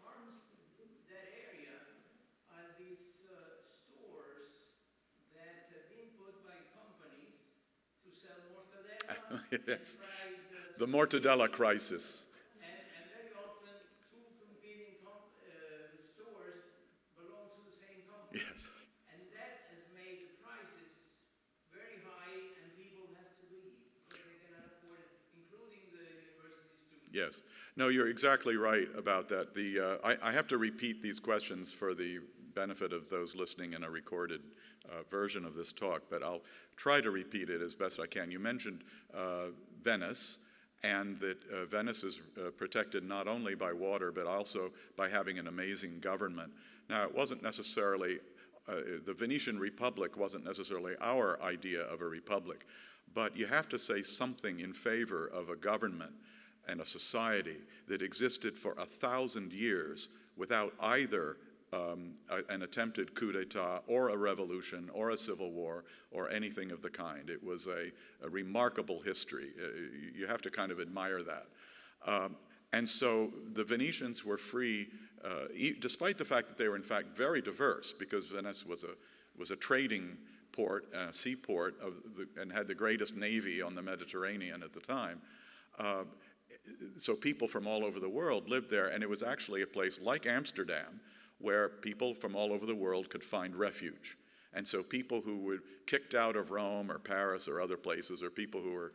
harms that area are these stores that have been put by companies to sell mortadella Yes. and fried The mortadella crisis. and very often two competing stores belong to the same company. Yes. And that has made the prices very high and people have to leave because they cannot afford it, including the university students. Yes. No, you're exactly right about that. I have to repeat these questions for the benefit of those listening in a recorded version of this talk, but I'll try to repeat it as best I can. You mentioned Venice, and that Venice is protected not only by water, but also by having an amazing government. Now, it wasn't necessarily, the Venetian Republic wasn't necessarily our idea of a republic, but you have to say something in favor of a government and a society that existed for 1,000 years without either an attempted coup d'etat or a revolution or a civil war or anything of the kind. It was a remarkable history. You have to kind of admire that. And so the Venetians were free, despite the fact that they were in fact very diverse, because Venice was a trading port, seaport, and had the greatest navy on the Mediterranean at the time. So people from all over the world lived there, and it was actually a place like Amsterdam where people from all over the world could find refuge. And so people who were kicked out of Rome or Paris or other places, or people who were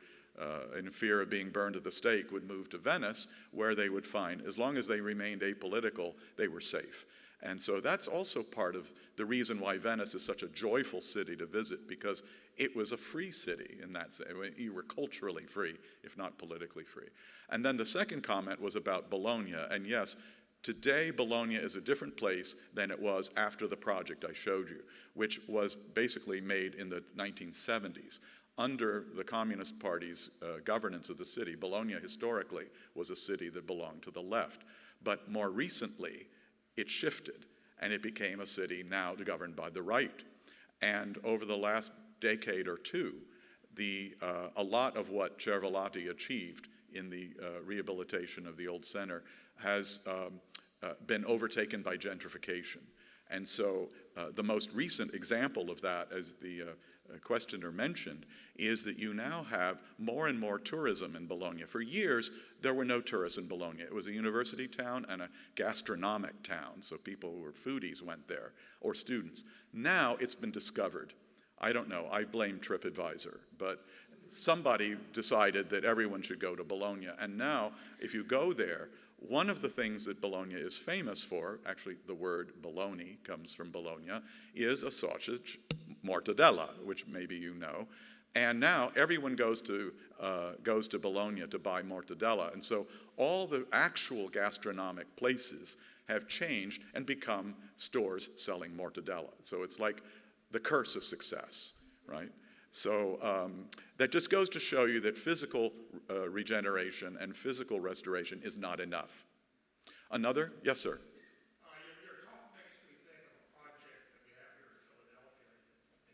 in fear of being burned at the stake, would move to Venice, where they would find, as long as they remained apolitical, they were safe. And so that's also part of the reason why Venice is such a joyful city to visit, because it was a free city in that sense. You were culturally free, if not politically free. And then the second comment was about Bologna. And yes, today Bologna is a different place than it was after the project I showed you, which was basically made in the 1970s. Under the Communist Party's governance of the city, Bologna historically was a city that belonged to the left. But more recently, it shifted, and it became a city now governed by the right. And over the last decade or two, a lot of what Cervellati achieved in the rehabilitation of the old center has been overtaken by gentrification. And so the most recent example of that, as the questioner mentioned, is that you now have more and more tourism in Bologna. For years, there were no tourists in Bologna. It was a university town and a gastronomic town, so people who were foodies went there, or students. Now it's been discovered. I don't know, I blame TripAdvisor, but somebody decided that everyone should go to Bologna. And now, if you go there, one of the things that Bologna is famous for, actually the word bologna comes from Bologna, is a sausage mortadella, which maybe you know. And now everyone goes to Bologna to buy mortadella. And so all the actual gastronomic places have changed and become stores selling mortadella. So it's like the curse of success, right? So that just goes to show you that physical regeneration and physical restoration is not enough. Another? Yes, sir. Your talk makes me think of a project that we have here in Philadelphia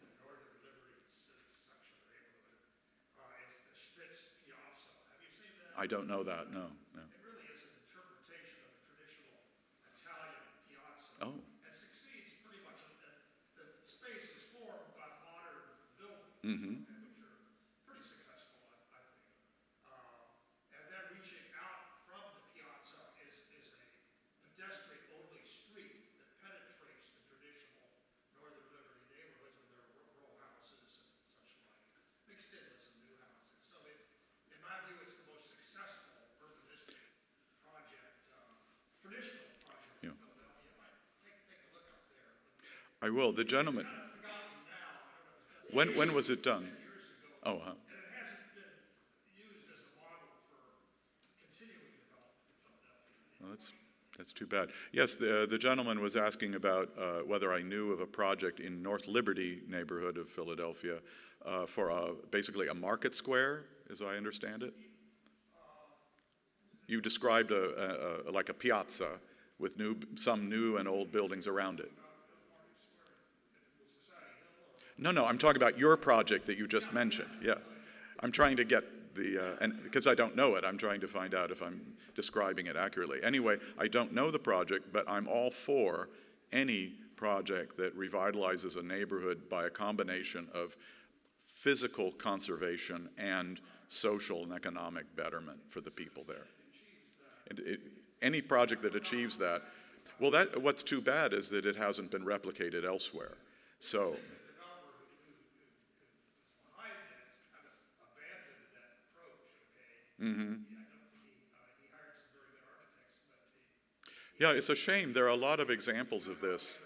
in the Northern Liberty section of the neighborhood. It's the Schmitz Piazza. Have you seen that? I don't know that, no. It really is an interpretation of a traditional Italian piazza. Oh. And succeeds pretty much. The space is formed by modern buildings, Mm-hmm. which are pretty successful, I think. And then reaching out from the piazza is a pedestrian-only street that penetrates the traditional Northern Liberty neighborhoods with their row houses and such like, mixed in with some new houses. So in my view, it's the most successful urbanistic project, traditional project in Yeah. Philadelphia. You might take a look up there. I will. The gentleman. It's kind of forgotten now. I don't know. It was done When was it done? 10 years ago. Oh, huh. And it hasn't been used as a model for continuing development in Philadelphia. Well, that's too bad. Yes, the gentleman was asking about whether I knew of a project in North Liberty neighborhood of Philadelphia for basically a market square, as I understand it. You described like a piazza with some new and old buildings around it. No, I'm talking about your project that you just mentioned. Yeah, I'm trying to get and because I don't know it, I'm trying to find out if I'm describing it accurately. Anyway, I don't know the project, but I'm all for any project that revitalizes a neighborhood by a combination of physical conservation and social and economic betterment for the people there. And any project that achieves that, well, what's too bad is that it hasn't been replicated elsewhere. So. Mm-hmm. He hired some very good architects, but Yeah, it's a shame. There are a lot of examples of this.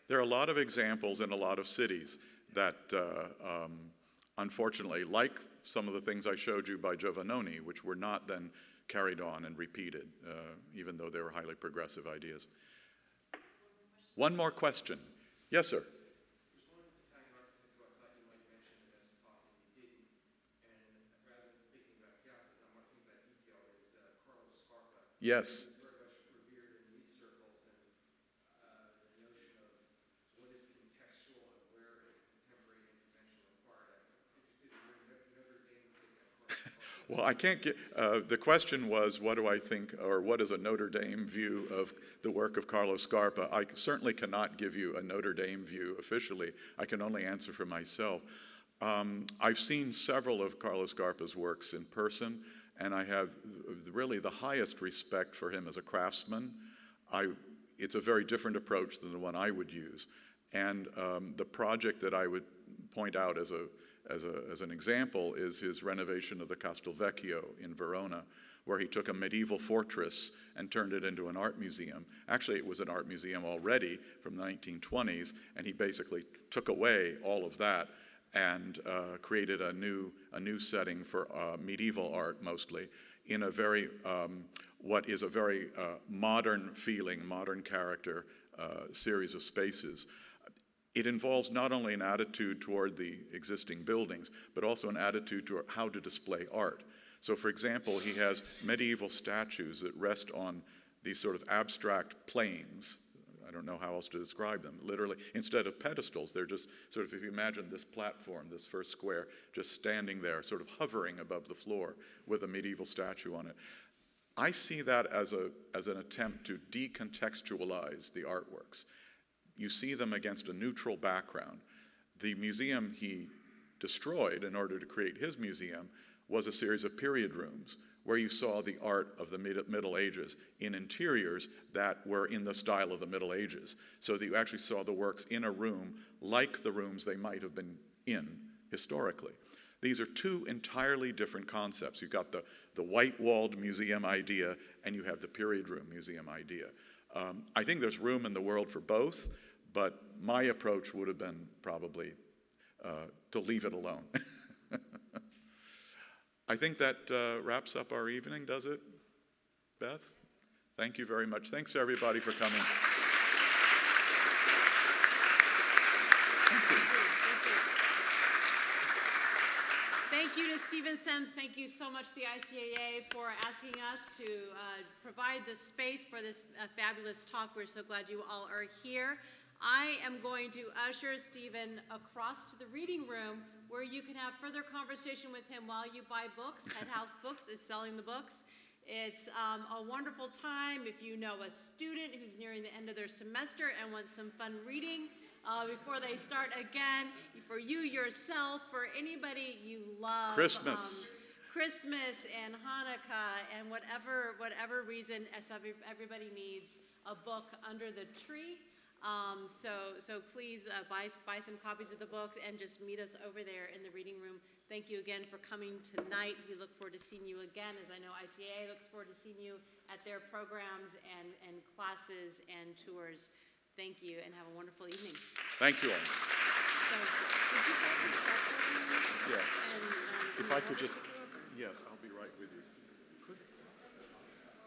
There are a lot of examples in a lot of cities that, unfortunately, like some of the things I showed you by Giovannoni, which were not then carried on and repeated, even though they were highly progressive ideas. One more question. Yes, sir. Yes. He's very much revered in these circles, and the notion of what is contextual and where is contemporary intervention required. I'm interested in your Notre Dame take on Carlos Scarpa. Well, I can't get, the question was, what do I think, or what is a Notre Dame view of the work of Carlos Scarpa? I certainly cannot give you a Notre Dame view officially. I can only answer for myself. I've seen several of Carlos Scarpa's works in person, and I have really the highest respect for him as a craftsman. It's a very different approach than the one I would use. And the project that I would point out as an example is his renovation of the Castel Vecchio in Verona, where he took a medieval fortress and turned it into an art museum. Actually, it was an art museum already from the 1920s, and he basically took away all of that and created a new setting for medieval art, mostly, in a very, what is a very modern feeling, modern character series of spaces. It involves not only an attitude toward the existing buildings, but also an attitude toward how to display art. So, for example, he has medieval statues that rest on these sort of abstract planes. I don't know how else to describe them. Literally, instead of pedestals, they're just sort of, if you imagine this platform, this first square, just standing there, sort of hovering above the floor with a medieval statue on it. I see that as an attempt to decontextualize the artworks. You see them against a neutral background. The museum he destroyed in order to create his museum was a series of period rooms where you saw the art of the Middle Ages in interiors that were in the style of the Middle Ages, so that you actually saw the works in a room like the rooms they might have been in historically. These are two entirely different concepts. You've got the white-walled museum idea, and you have the period room museum idea. I think there's room in the world for both, but my approach would have been probably to leave it alone. I think that wraps up our evening, does it, Beth? Thank you very much. Thanks, everybody, for coming. Thank you to Stephen Semes. Thank you so much to the ICAA for asking us to provide this space for this fabulous talk. We're so glad you all are here. I am going to usher Stephen across to the reading room where you can have further conversation with him while you buy books. Head House Books is selling the books. It's a wonderful time if you know a student who's nearing the end of their semester and wants some fun reading before they start again. For you yourself, for anybody you love. Christmas. Christmas and Hanukkah and whatever reason, as everybody needs a book under the tree. So please buy some copies of the book and just meet us over there in the reading room. Thank you again for coming tonight. We look forward to seeing you again, as I know ICAA looks forward to seeing you at their programs and classes and tours. Thank you and have a wonderful evening. Thank you all. So, would you like to start? Yes. And, If I could just, yes, I'll be right with you.